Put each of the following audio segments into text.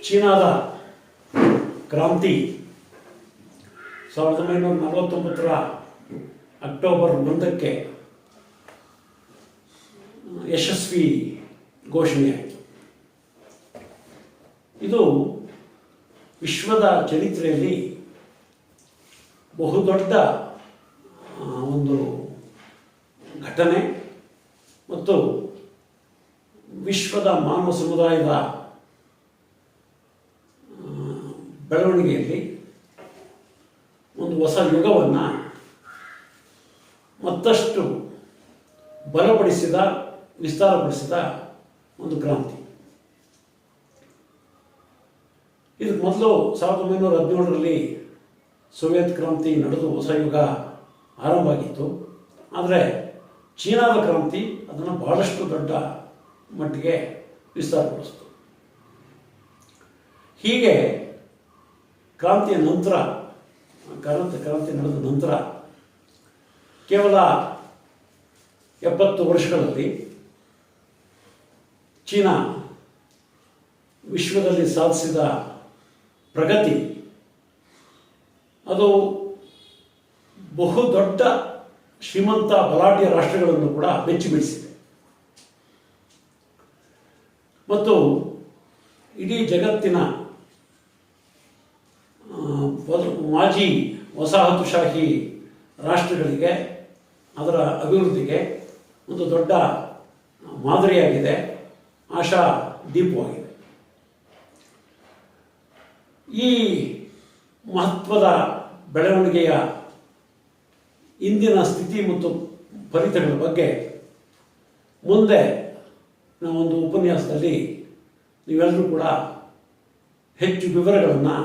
ಚೀನಾದ ಕ್ರಾಂತಿ 1949ರ ಅಕ್ಟೋಬರ್ 1ಕ್ಕೆ ಯಶಸ್ವಿ ಘೋಷಣೆಯಾಯಿತು. ಇದು ವಿಶ್ವದ ಚರಿತ್ರೆಯಲ್ಲಿ ಬಹುದೊಡ್ಡ ಒಂದು ಘಟನೆ ಮತ್ತು ವಿಶ್ವದ ಮಾನವ ಸಮುದಾಯದ ಬೆಳವಣಿಗೆಯಲ್ಲಿ ಒಂದು ಹೊಸ ಯುಗವನ್ನು ಮತ್ತಷ್ಟು ಬಲಪಡಿಸಿದ, ವಿಸ್ತಾರಪಡಿಸಿದ ಒಂದು ಕ್ರಾಂತಿ. ಇದಕ್ಕೆ ಮೊದಲು 1917ರಲ್ಲಿ ಸೋವಿಯತ್ ಕ್ರಾಂತಿ ನಡೆದು ಹೊಸ ಯುಗ ಆರಂಭ ಆಗಿತ್ತು. ಆದರೆ ಚೀನಾದ ಕ್ರಾಂತಿ ಅದನ್ನು ಬಹಳಷ್ಟು ದೊಡ್ಡ ಮಟ್ಟಿಗೆ ವಿಸ್ತಾರಪಡಿಸಿತು. ಹೀಗೆ ಕ್ರಾಂತಿಯ ನಂತರ, ಕ್ರಾಂತಿ ನಡೆದ ನಂತರ ಕೇವಲ 70 ವರ್ಷಗಳಲ್ಲಿ ಚೀನಾ ವಿಶ್ವದಲ್ಲಿ ಸಾಧಿಸಿದ ಪ್ರಗತಿ ಅದು ಬಹುದೊಡ್ಡ ಶ್ರೀಮಂತ ಬಲಾಢ್ಯ ರಾಷ್ಟ್ರಗಳನ್ನು ಕೂಡ ಬೆಚ್ಚಿ ಬೀಳಿಸಿದೆ ಮತ್ತು ಇಡೀ ಜಗತ್ತಿನ ಮಾಜಿ ವಸಾಹತುಶಾಹಿ ರಾಷ್ಟ್ರಗಳಿಗೆ ಅದರ ಅಭಿವೃದ್ಧಿಗೆ ಒಂದು ದೊಡ್ಡ ಮಾದರಿಯಾಗಿದೆ, ಆಶಾ ದೀಪವಾಗಿದೆ. ಈ ಮಹತ್ವದ ಬೆಳವಣಿಗೆಯ ಇಂದಿನ ಸ್ಥಿತಿ ಮತ್ತು ಫಲಿತಗಳ ಬಗ್ಗೆ ಮುಂದೆ ನಾವೊಂದು ಉಪನ್ಯಾಸದಲ್ಲಿ ನೀವೆಲ್ಲರೂ ಕೂಡ ಹೆಚ್ಚು ವಿವರಗಳನ್ನು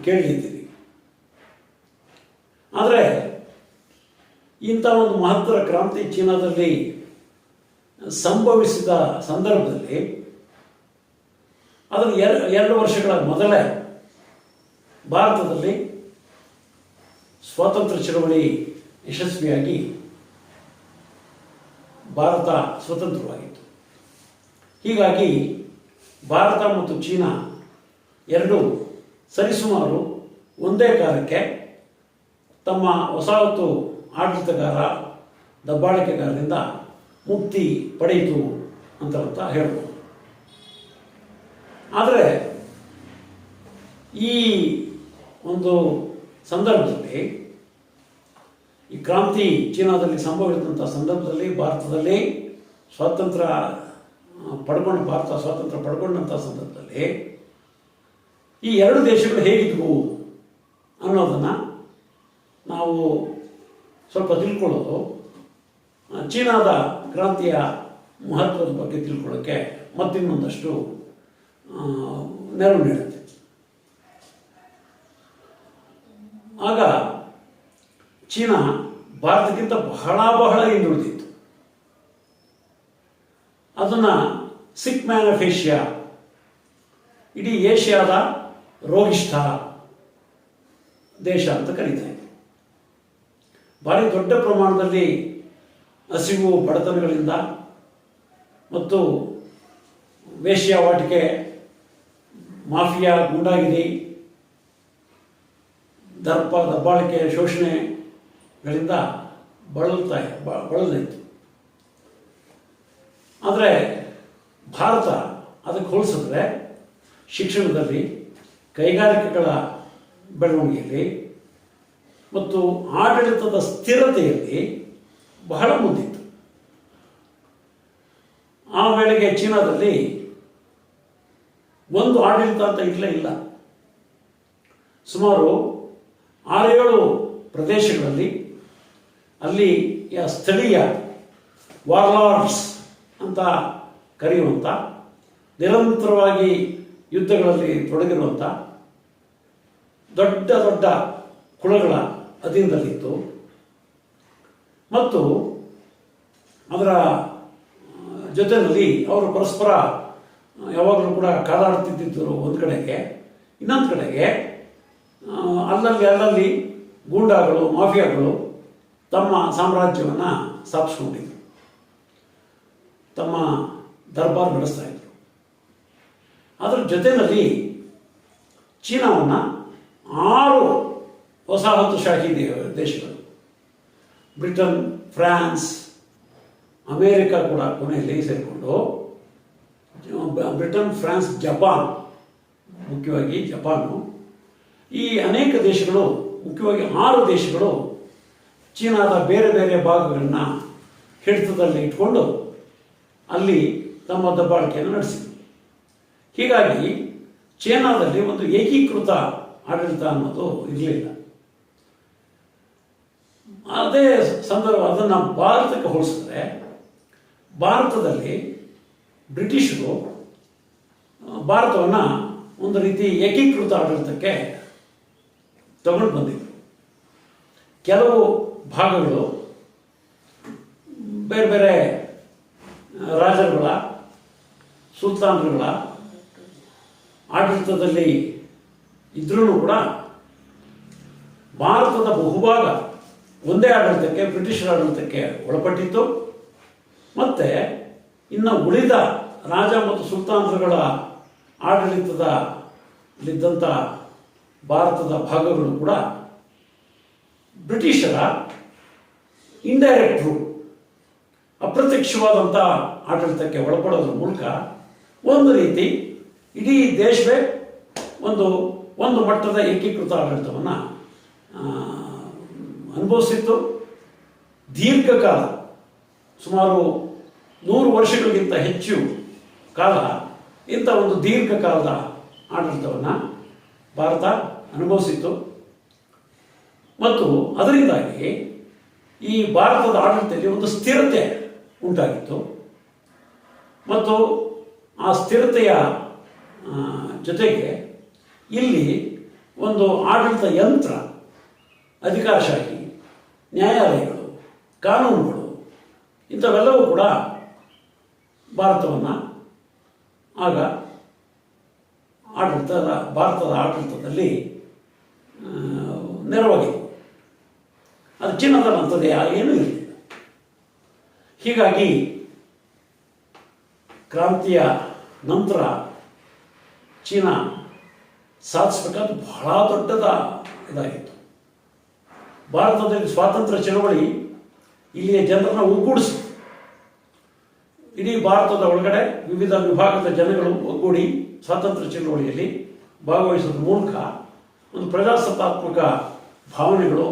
ಕೇಳಲಿದ್ದೀರಿ. ಆದರೆ ಇಂಥ ಒಂದು ಮಹತ್ತರ ಕ್ರಾಂತಿ ಚೀನಾದಲ್ಲಿ ಸಂಭವಿಸಿದ ಸಂದರ್ಭದಲ್ಲಿ ಅದರ 2 ವರ್ಷಗಳ ಮೊದಲೇ ಭಾರತದಲ್ಲಿ ಸ್ವಾತಂತ್ರ್ಯ ಚಳವಳಿ ಯಶಸ್ವಿಯಾಗಿ ಭಾರತ ಸ್ವತಂತ್ರವಾಗಿತ್ತು. ಹೀಗಾಗಿ ಭಾರತ ಮತ್ತು ಚೀನಾ ಎರಡೂ ಸರಿಸುಮಾರು ಒಂದೇ ಕಾಲಕ್ಕೆ ತಮ್ಮ ವಸಾಹತು ಆಡಳಿತಗಾರ, ದಬ್ಬಾಳಿಕೆಗಾರರಿಂದ ಮುಕ್ತಿ ಪಡೆಯಿತು ಅಂತ ಹೇಳ್ಬೋದು. ಆದರೆ ಈ ಒಂದು ಸಂದರ್ಭದಲ್ಲಿ, ಈ ಕ್ರಾಂತಿ ಚೀನಾದಲ್ಲಿ ಸಂಭವಿಸಿದಂಥ ಸಂದರ್ಭದಲ್ಲಿ ಭಾರತ ಸ್ವಾತಂತ್ರ್ಯ ಪಡ್ಕೊಂಡಂಥ ಸಂದರ್ಭದಲ್ಲಿ ಈ 2 ದೇಶಗಳು ಹೇಗಿದ್ವು ಅನ್ನೋದನ್ನು ನಾವು ಸ್ವಲ್ಪ ತಿಳ್ಕೊಳ್ಳೋದು ಚೀನಾದ ಕ್ರಾಂತಿಯ ಮಹತ್ವದ ಬಗ್ಗೆ ತಿಳ್ಕೊಳ್ಳೋಕ್ಕೆ ಮತ್ತಿನ್ನೊಂದಷ್ಟು ನೆರವು ನೀಡುತ್ತೆ. ಆಗ ಚೀನಾ ಭಾರತಕ್ಕಿಂತ ಬಹಳ ಹಿಂದುಳಿದಿತ್ತು. ಅದನ್ನು ಸಿಕ್ ಮ್ಯಾನ್ ಆಫ್ ಏಷ್ಯಾ, ಇಡೀ ಏಷ್ಯಾದ ರೋಗಿಷ್ಠ ದೇಶ ಅಂತ ಕರೀತಾರೆ. ಭಾರಿ ದೊಡ್ಡ ಪ್ರಮಾಣದಲ್ಲಿ ಹಸಿವು, ಬಡತನಗಳಿಂದ ಮತ್ತು ವೇಶ್ಯಾವಾಟಿಕೆ, ಮಾಫಿಯಾ, ಗೂಂಡಾಗಿರಿ, ದಬ್ಬಾಳಿಕೆ, ಶೋಷಣೆಗಳಿಂದ ಬಳಲಿತ್ತು. ಆದರೆ ಭಾರತ ಅದಕ್ಕೆ ಹೋಲಿಸಿದ್ರೆ ಶಿಕ್ಷಣದಲ್ಲಿ, ಕೈಗಾರಿಕೆಗಳ ಬೆಳವಣಿಗೆಯಲ್ಲಿ ಮತ್ತು ಆಡಳಿತದ ಸ್ಥಿರತೆಯಲ್ಲಿ ಬಹಳ ಮುಂದಿತ್ತು. ಆ ವೇಳೆಗೆ ಚೀನಾದಲ್ಲಿ ಒಂದು ಆಡಳಿತ ಅಂತ ಇರಲೇ ಇಲ್ಲ. ಸುಮಾರು 6-7 ಪ್ರದೇಶಗಳಲ್ಲಿ ಅಲ್ಲಿ ಸ್ಥಳೀಯ ವಾರ್ಲಾರ್ಡ್ಸ್ ಅಂತ ಕರೆಯುವಂಥ, ನಿರಂತರವಾಗಿ ಯುದ್ಧಗಳಲ್ಲಿ ತೊಡಗಿರುವಂಥ ದೊಡ್ಡ ದೊಡ್ಡ ಕುಳಗಳ ಅಧೀನದಲ್ಲಿತ್ತು ಮತ್ತು ಅದರ ಜೊತೆಯಲ್ಲಿ ಅವರು ಪರಸ್ಪರ ಯಾವಾಗಲೂ ಕೂಡ ಕಾದಾಡ್ತಿದ್ದರು ಒಂದು ಕಡೆಗೆ. ಇನ್ನೊಂದು ಕಡೆಗೆ ಅಲ್ಲಲ್ಲಿ ಗೂಂಡಾಗಳು, ಮಾಫಿಯಾಗಳು ತಮ್ಮ ಸಾಮ್ರಾಜ್ಯವನ್ನು ಸ್ಥಾಪಿಸ್ಕೊಂಡಿದ್ರು, ತಮ್ಮ ದರ್ಬಾರ್ ನಡೆಸ್ತಾ ಇದ್ರು. ಅದರ ಜೊತೆಯಲ್ಲಿ ಚೀನಾವನ್ನು 6 ವಸಾಹತುಶಾಹಿ ದೇಶಗಳು, ಬ್ರಿಟನ್, ಫ್ರಾನ್ಸ್, ಅಮೇರಿಕ ಕೂಡ ಕೊನೆಯಲ್ಲಿ ಸೇರಿಕೊಂಡು, ಬ್ರಿಟನ್, ಫ್ರಾನ್ಸ್, ಜಪಾನ್, ಮುಖ್ಯವಾಗಿ ಜಪಾನು, ಈ ಅನೇಕ ದೇಶಗಳು, ಮುಖ್ಯವಾಗಿ 6 ದೇಶಗಳು ಚೀನಾದ ಬೇರೆ ಬೇರೆ ಭಾಗಗಳನ್ನು ಹಿಡಿತದಲ್ಲಿ ಇಟ್ಕೊಂಡು ಅಲ್ಲಿ ತಮ್ಮ ದಬ್ಬಾಳಿಕೆಯನ್ನು ನಡೆಸಿದರು. ಹೀಗಾಗಿ ಚೀನಾದಲ್ಲಿ ಒಂದು ಏಕೀಕೃತ ಆಡಳಿತ ಅನ್ನೋದು ಇರಲಿಲ್ಲ. ಅದೇ ಸಂದರ್ಭ ಅದನ್ನು ಭಾರತಕ್ಕೆ ಹೋಲಿಸಿದ್ರೆ, ಭಾರತದಲ್ಲಿ ಬ್ರಿಟಿಷರು ಭಾರತವನ್ನು ಒಂದು ರೀತಿ ಏಕೀಕೃತ ಆಡಳಿತಕ್ಕೆ ತಗೊಂಡು ಬಂದಿದ್ದರು. ಕೆಲವು ಭಾಗಗಳು ಬೇರೆ ಬೇರೆ ರಾಜರುಗಳ, ಸುಲ್ತಾನರುಗಳ ಆಡಳಿತದಲ್ಲಿ ಇದ್ರೂ ಕೂಡ ಭಾರತದ ಬಹುಭಾಗ ಒಂದೇ ಆಡಳಿತಕ್ಕೆ, ಬ್ರಿಟಿಷರ ಆಡಳಿತಕ್ಕೆ ಒಳಪಟ್ಟಿತ್ತು. ಮತ್ತು ಇನ್ನು ಉಳಿದ ರಾಜ ಮತ್ತು ಸುಲ್ತಾನರುಗಳ ಆಡಳಿತದಲ್ಲಿದ್ದಂಥ ಭಾರತದ ಭಾಗಗಳು ಕೂಡ ಬ್ರಿಟಿಷರ ಇಂಡೈರೆಕ್ಟ್ ರೂಲ್, ಅಪ್ರತ್ಯಕ್ಷವಾದಂಥ ಆಡಳಿತಕ್ಕೆ ಒಳಪಡೋದ್ರ ಮೂಲಕ ಒಂದು ರೀತಿ ಇಡೀ ದೇಶವೇ ಒಂದು ಮಟ್ಟದ ಏಕೀಕೃತ ಆಡಳಿತವನ್ನು ಅನುಭವಿಸಿತ್ತು. ದೀರ್ಘಕಾಲ, ಸುಮಾರು 100 ವರ್ಷಗಳಿಗಿಂತ ಹೆಚ್ಚು ಕಾಲ ಇಂಥ ಒಂದು ದೀರ್ಘಕಾಲದ ಆಡಳಿತವನ್ನು ಭಾರತ ಅನುಭವಿಸಿತ್ತು. ಮತ್ತು ಅದರಿಂದಾಗಿ ಈ ಭಾರತದ ಆಡಳಿತದಲ್ಲಿ ಒಂದು ಸ್ಥಿರತೆ ಉಂಟಾಗಿತ್ತು. ಮತ್ತು ಆ ಸ್ಥಿರತೆಯ ಜೊತೆಗೆ ಇಲ್ಲಿ ಒಂದು ಆಡಳಿತ ಯಂತ್ರ, ಅಧಿಕಾರಶಾಹಿ, ನ್ಯಾಯಾಲಯಗಳು, ಕಾನೂನುಗಳು, ಇಂಥವೆಲ್ಲವೂ ಕೂಡ ಭಾರತವನ್ನು ಆಗ ಭಾರತದ ಆಡಳಿತದಲ್ಲಿ ನೆರವಾಗಿತ್ತು. ಅದು ಚೀನಾದಲ್ಲಿ ಅಂಥದ್ದೇ ಏನೂ ಇರಲಿಲ್ಲ. ಹೀಗಾಗಿ ಕ್ರಾಂತಿಯ ನಂತರ ಚೀನಾ ಸಾಧಿಸಬೇಕಾದ ಬಹಳ ದೊಡ್ಡದ ಇದಾಗಿತ್ತು. ಭಾರತದಲ್ಲಿ ಸ್ವಾತಂತ್ರ್ಯ ಚಳವಳಿ ಇಲ್ಲಿಯ ಜನರನ್ನು ಒಗ್ಗೂಡಿಸಿತು. ಇಡೀ ಭಾರತದ ಒಳಗಡೆ ವಿವಿಧ ವಿಭಾಗದ ಜನಗಳು ಒಗ್ಗೂಡಿ ಸ್ವಾತಂತ್ರ್ಯ ಚಳವಳಿಯಲ್ಲಿ ಭಾಗವಹಿಸೋದ್ರ ಮೂಲಕ ಒಂದು ಪ್ರಜಾಸತ್ತಾತ್ಮಕ ಭಾವನೆಗಳು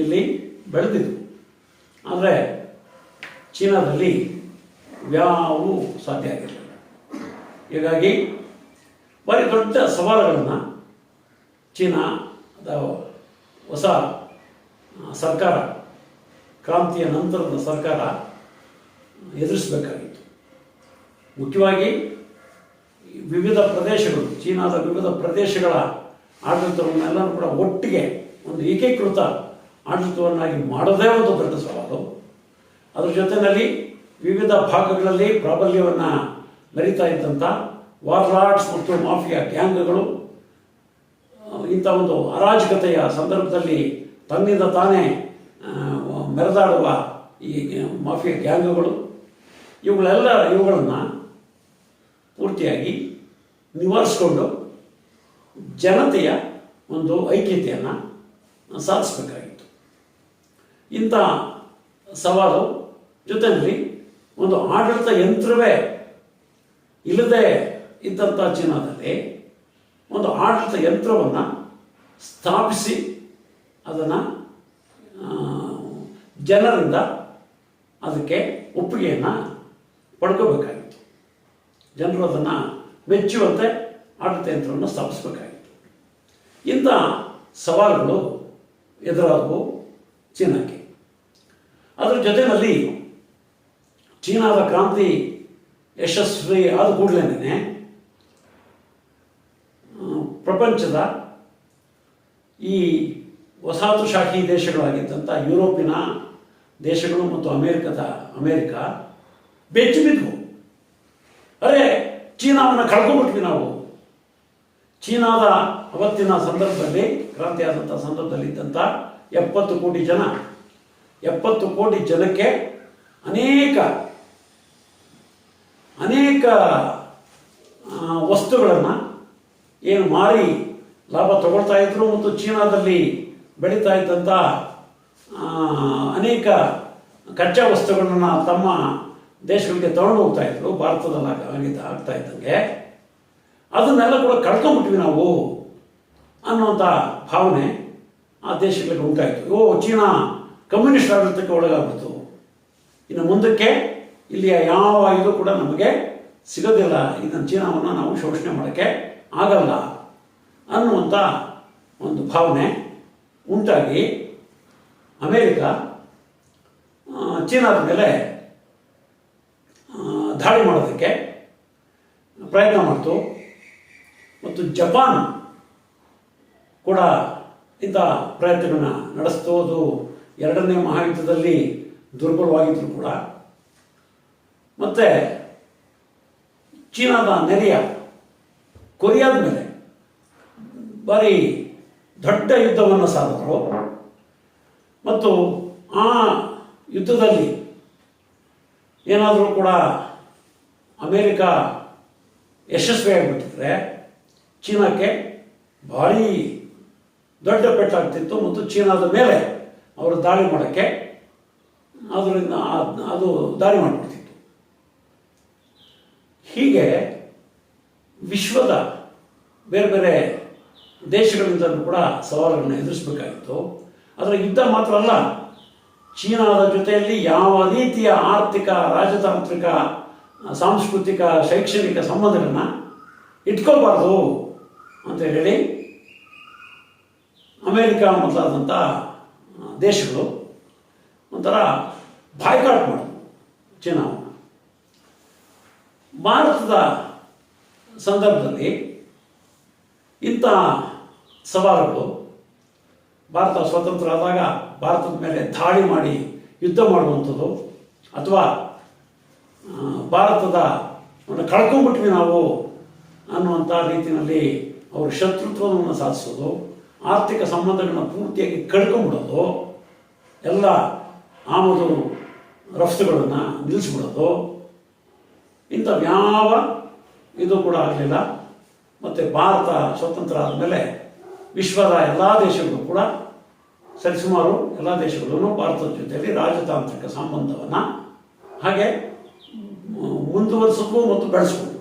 ಇಲ್ಲಿ ಬೆಳೆದಿದ್ದವು. ಆದರೆ ಚೀನಾದಲ್ಲಿ ಯಾವೂ ಸಾಧ್ಯ ಆಗಿರಲಿಲ್ಲ. ಹೀಗಾಗಿ ಭಾರಿ ದೊಡ್ಡ ಸವಾಲುಗಳನ್ನು ಚೀನಾದ ಹೊಸ ಸರ್ಕಾರ, ಕ್ರಾಂತಿಯ ನಂತರದ ಸರ್ಕಾರ ಎದುರಿಸಬೇಕಾಗಿತ್ತು. ಮುಖ್ಯವಾಗಿ ವಿವಿಧ ಪ್ರದೇಶಗಳು, ಚೀನಾದ ವಿವಿಧ ಪ್ರದೇಶಗಳ ಆಡಳಿತವನ್ನೆಲ್ಲರೂ ಕೂಡ ಒಟ್ಟಿಗೆ ಒಂದು ಏಕೀಕೃತ ಆಡಳಿತವನ್ನಾಗಿ ಮಾಡೋದೇ ಒಂದು ದೊಡ್ಡ ಸವಾಲು. ಅದರ ಜೊತೆಯಲ್ಲಿ ವಿವಿಧ ಭಾಗಗಳಲ್ಲಿ ಪ್ರಾಬಲ್ಯವನ್ನು ಮೆರೀತಾ ಇದ್ದಂಥ ವಾರ್ಲಾರ್ಡ್ಸ್ ಮತ್ತು ಮಾಫಿಯಾ ಗ್ಯಾಂಗ್ಗಳು, ಇಂಥ ಒಂದು ಅರಾಜಕತೆಯ ಸಂದರ್ಭದಲ್ಲಿ ತನ್ನಿಂದ ತಾನೇ ಮೆರೆದಾಡುವ ಈ ಮಾಫಿಯಾ ಗ್ಯಾಂಗ್ಗಳು, ಇವುಗಳನ್ನು ಪೂರ್ತಿಯಾಗಿ ನಿವಾರಿಸಿಕೊಂಡು ಜನತೆಯ ಒಂದು ಐಕ್ಯತೆಯನ್ನು ಸಾಧಿಸಬೇಕಾಗಿತ್ತು. ಇಂಥ ಸವಾಲು ಜೊತೆಯಲ್ಲಿ ಒಂದು ಆಡಳಿತ ಯಂತ್ರವೇ ಇಲ್ಲದೆ ಇದ್ದಂಥ ಚೀನಾದಲ್ಲಿ ಒಂದು ಆಡಳಿತ ಯಂತ್ರವನ್ನು ಸ್ಥಾಪಿಸಿ ಅದನ್ನು ಜನರಿಂದ ಅದಕ್ಕೆ ಒಪ್ಪಿಗೆಯನ್ನು ಪಡ್ಕೋಬೇಕಾಗಿತ್ತು. ಜನರು ಅದನ್ನು ಮೆಚ್ಚುವಂತೆ ಆಡಳಿತ ಯಂತ್ರವನ್ನು ಸ್ಥಾಪಿಸಬೇಕಾಗಿತ್ತು. ಇಂಥ ಸವಾಲುಗಳು ಎದುರಾದವು ಚೀನಾಕ್ಕೆ. ಅದರ ಜೊತೆಯಲ್ಲಿ ಚೀನಾದ ಕ್ರಾಂತಿ ಯಶಸ್ವಿ ಆದ ಕೂಡಲೇ ಪ್ರಪಂಚದ ಈ ವಸಾಹತುಶಾಹಿ ದೇಶಗಳಾಗಿದ್ದಂಥ ಯುರೋಪಿನ ದೇಶಗಳು ಮತ್ತು ಅಮೇರಿಕ ಬೆಚ್ಚಿ ಬಿದ್ವು. ಅರೆ, ಚೀನಾವನ್ನು ಕಳ್ಕೊಂಡ್ಬಿಟ್ವಿ ನಾವು. ಚೀನಾದ ಅವತ್ತಿನ ಸಂದರ್ಭದಲ್ಲಿ, ಕ್ರಾಂತಿ ಆದಂಥ ಸಂದರ್ಭದಲ್ಲಿ ಇದ್ದಂಥ 70 ಕೋಟಿ ಜನ, 70 ಕೋಟಿ ಜನಕ್ಕೆ ಅನೇಕ ವಸ್ತುಗಳನ್ನು ಏನು ಮಾರಿ ಲಾಭ ತಗೊಳ್ತಾ ಇದ್ರು ಮತ್ತು ಚೀನಾದಲ್ಲಿ ಬೆಳೀತಾ ಇದ್ದಂಥ ಅನೇಕ ಕಚ್ಚಾ ವಸ್ತುಗಳನ್ನ ತಮ್ಮ ದೇಶಗಳಿಗೆ ತಗೊಂಡು ಹೋಗ್ತಾ ಇದ್ರು. ಭಾರತದಲ್ಲಿ ಆಗ್ತಾ ಇದ್ದಂಗೆ ಅದನ್ನೆಲ್ಲ ಕೂಡ ಕಳ್ಕೊಂಡ್ಬಿಟ್ವಿ ನಾವು ಅನ್ನುವಂಥ ಭಾವನೆ ಆ ದೇಶಗಳಿಗೆ ಉಂಟಾಯಿತು. ಚೀನಾ ಕಮ್ಯುನಿಸ್ಟ್ ಆಡಳಿತಕ್ಕೆ ಒಳಗಾಗ್ಬಿಡ್ತು, ಇನ್ನು ಮುಂದಕ್ಕೆ ಇಲ್ಲಿಯ ಯಾವ ಇದು ಕೂಡ ನಮಗೆ ಸಿಗೋದಿಲ್ಲ, ಇದನ್ನು ಚೀನಾವನ್ನು ನಾವು ಶೋಷಣೆ ಮಾಡೋಕ್ಕೆ ಆಗಲ್ಲ ಅನ್ನುವಂಥ ಒಂದು ಭಾವನೆ ಉಂಟಾಗಿ ಅಮೇರಿಕ ಚೀನಾದ ಮೇಲೆ ದಾಳಿ ಮಾಡೋದಕ್ಕೆ ಪ್ರಯತ್ನ ಮಾಡ್ತು. ಮತ್ತು ಜಪಾನ್ ಕೂಡ ಇಂಥ ಪ್ರಯತ್ನಗಳನ್ನ ನಡೆಸ್ತು. ಅದು ಎರಡನೇ ಮಹಾಯುದ್ಧದಲ್ಲಿ ದುರ್ಬಲವಾಗಿದ್ರು ಕೂಡ. ಮತ್ತು ಚೀನಾದ ನೆರೆಯ ಕೊರಿಯಾದ ಮೇಲೆ ಭಾರಿ ದೊಡ್ಡ ಯುದ್ಧವನ್ನು ಸಾಧಿದ್ರು. ಮತ್ತು ಆ ಯುದ್ಧದಲ್ಲಿ ಏನಾದರೂ ಕೂಡ ಅಮೇರಿಕ ಯಶಸ್ವಿಯಾಗಿಬಿಟ್ಟಿದ್ರೆ ಚೀನಾಕ್ಕೆ ಭಾರಿ ದೊಡ್ಡ ಪೆಟ್ಟಾಗ್ತಿತ್ತು ಮತ್ತು ಚೀನಾದ ಮೇಲೆ ಅವರು ದಾಳಿ ಮಾಡೋಕ್ಕೆ ಅದರಿಂದ ಅದು ದಾಳಿ ಮಾಡಿಬಿಡ್ತಿತ್ತು. ಹೀಗೆ ವಿಶ್ವದ ಬೇರೆ ಬೇರೆ ದೇಶಗಳಿಂದಲೂ ಕೂಡ ಸವಾಲುಗಳನ್ನು ಎದುರಿಸಬೇಕಾಗಿತ್ತು. ಅದರ ಯುದ್ಧ ಮಾತ್ರ ಅಲ್ಲ, ಚೀನಾದ ಜೊತೆಯಲ್ಲಿ ಯಾವ ರೀತಿಯ ಆರ್ಥಿಕ, ರಾಜತಾಂತ್ರಿಕ, ಸಾಂಸ್ಕೃತಿಕ, ಶೈಕ್ಷಣಿಕ ಸಂಬಂಧಗಳನ್ನ ಇಟ್ಕೋಬಾರ್ದು ಅಂತ ಹೇಳಿ ಅಮೇರಿಕ ಮೊದಲಾದಂಥ ದೇಶಗಳು ಒಂಥರ ಬಾಯ್ಕಾಟ್ ಮಾಡೋದು ಚೀನಾವನ್ನು. ಭಾರತದ ಸಂದರ್ಭದಲ್ಲಿ ಇಂಥ ಸವಾಲುಗಳು, ಭಾರತ ಸ್ವತಂತ್ರ ಆದಾಗ ಭಾರತದ ಮೇಲೆ ದಾಳಿ ಮಾಡಿ ಯುದ್ಧ ಮಾಡುವಂಥದ್ದು, ಅಥವಾ ಭಾರತದ ಕಳ್ಕೊಂಡ್ಬಿಟ್ವಿ ನಾವು ಅನ್ನುವಂಥ ರೀತಿಯಲ್ಲಿ ಅವರು ಶತ್ರುತ್ವವನ್ನು ಸಾಧಿಸೋದು, ಆರ್ಥಿಕ ಸಂಬಂಧಗಳನ್ನ ಪೂರ್ತಿಯಾಗಿ ಕಳ್ಕೊಂಡ್ಬಿಡೋದು, ಎಲ್ಲ ಆಮದು ರಫ್ತುಗಳನ್ನು ನಿಲ್ಲಿಸ್ಬಿಡೋದು, ಇಂಥವ್ಯಾವ ಇದು ಕೂಡ ಆಗಲಿಲ್ಲ. ಮತ್ತು ಭಾರತ ಸ್ವತಂತ್ರ ಆದಮೇಲೆ ವಿಶ್ವದ ಎಲ್ಲ ದೇಶಗಳು ಕೂಡ ಸರಿಸುಮಾರು ಎಲ್ಲ ದೇಶಗಳೂ ಭಾರತದ ಜೊತೆಯಲ್ಲಿ ರಾಜತಾಂತ್ರಿಕ ಸಂಬಂಧವನ್ನು ಹಾಗೆ ಮುಂದುವರಿಸಿದ್ವು ಮತ್ತು ಬೆಳೆಸ್ಕೊಂಡು.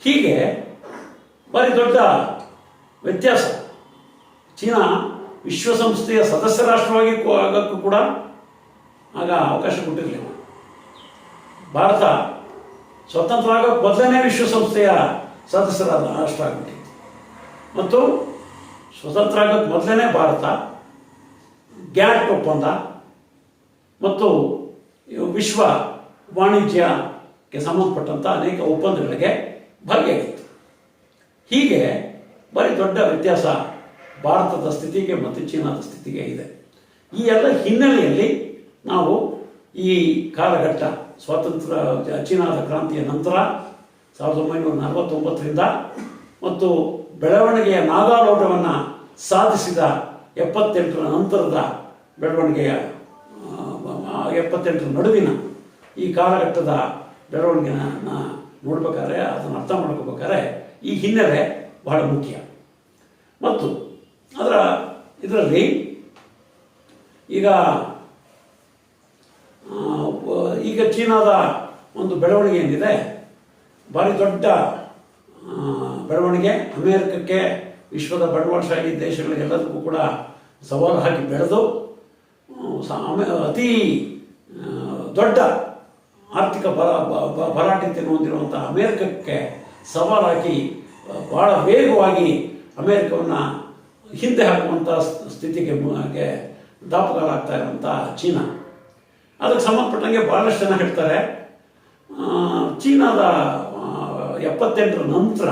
ಹೀಗೆ ಭಾರಿ ದೊಡ್ಡ ವ್ಯತ್ಯಾಸ. ಚೀನಾ ವಿಶ್ವಸಂಸ್ಥೆಯ ಸದಸ್ಯ ರಾಷ್ಟ್ರವಾಗಿ ಆಗೋಕ್ಕೂ ಕೂಡ ಆಗ ಅವಕಾಶ ಕೊಟ್ಟಿರಲಿಲ್ಲ. ಭಾರತ ಸ್ವತಂತ್ರ ಆಗೋಕ್ಕೆ ಮೊದಲನೇ ವಿಶ್ವಸಂಸ್ಥೆಯ ಸದಸ್ಯರಾದ ರಾಷ್ಟ್ರ ಆಗಿಬಿಟ್ಟಿತ್ತು. ಮತ್ತು ಸ್ವತಂತ್ರ ಆಗೋಕ್ಕೆ ಮೊದಲನೇ ಭಾರತ ಗ್ಯಾಟ್ ಒಪ್ಪಂದ ಮತ್ತು ವಿಶ್ವ ವಾಣಿಜ್ಯಕ್ಕೆ ಸಂಬಂಧಪಟ್ಟಂಥ ಅನೇಕ ಒಪ್ಪಂದಗಳಿಗೆ ಭಾಗಿಯಾಗಿತ್ತು. ಹೀಗೆ ಭಾರಿ ದೊಡ್ಡ ವ್ಯತ್ಯಾಸ ಭಾರತದ ಸ್ಥಿತಿಗೆ ಮತ್ತು ಚೀನಾದ ಸ್ಥಿತಿಗೆ ಇದೆ. ಈ ಎಲ್ಲ ಹಿನ್ನೆಲೆಯಲ್ಲಿ ನಾವು ಈ ಕಾಲಘಟ್ಟ ಸ್ವಾತಂತ್ರ್ಯ ಚೀನಾದ ಕ್ರಾಂತಿಯ ನಂತರ 1949ರಿಂದ ಮತ್ತು ಬೆಳವಣಿಗೆಯ ನಾಗಾಲೋಟವನ್ನು ಸಾಧಿಸಿದ 78ರ ನಂತರದ ಬೆಳವಣಿಗೆಯ 78ರ ನಡುವಿನ ಈ ಕಾಲಘಟ್ಟದ ಬೆಳವಣಿಗೆನ ನೋಡ್ಬೇಕಾದ್ರೆ, ಅದನ್ನು ಅರ್ಥ ಮಾಡ್ಕೋಬೇಕಾದ್ರೆ ಈ ಹಿನ್ನೆಲೆ ಬಹಳ ಮುಖ್ಯ. ಮತ್ತು ಇದರಲ್ಲಿ ಈಗ ಚೀನಾದ ಒಂದು ಬೆಳವಣಿಗೆ ಏನಿದೆ, ಭಾರಿ ದೊಡ್ಡ ಬೆಳವಣಿಗೆ. ಅಮೇರಿಕಕ್ಕೆ, ವಿಶ್ವದ ಬಂಡವಾಳಶಾಹಿ ದೇಶಗಳಿಗೆಲ್ಲದಕ್ಕೂ ಕೂಡ ಸವಾಲು ಹಾಕಿ ಬೆಳೆದು ಅತಿ ದೊಡ್ಡ ಆರ್ಥಿಕ ಭರಾಟೆಯನ್ನು ಹೊಂದಿರುವಂಥ ಅಮೇರಿಕಕ್ಕೆ ಸವಾಲು ಹಾಕಿ ಭಾಳ ವೇಗವಾಗಿ ಅಮೇರಿಕವನ್ನು ಹಿಂದೆ ಹಾಕುವಂಥ ಸ್ಥಿತಿಗೆ ದಾಪುಗಾಲಾಗ್ತಾ ಇರುವಂಥ ಚೀನಾ. ಅದಕ್ಕೆ ಸಂಬಂಧಪಟ್ಟಂಗೆ ಭಾಳಷ್ಟು ಜನ ಹೇಳ್ತಾರೆ, ಚೀನಾದ 78ರ ನಂತರ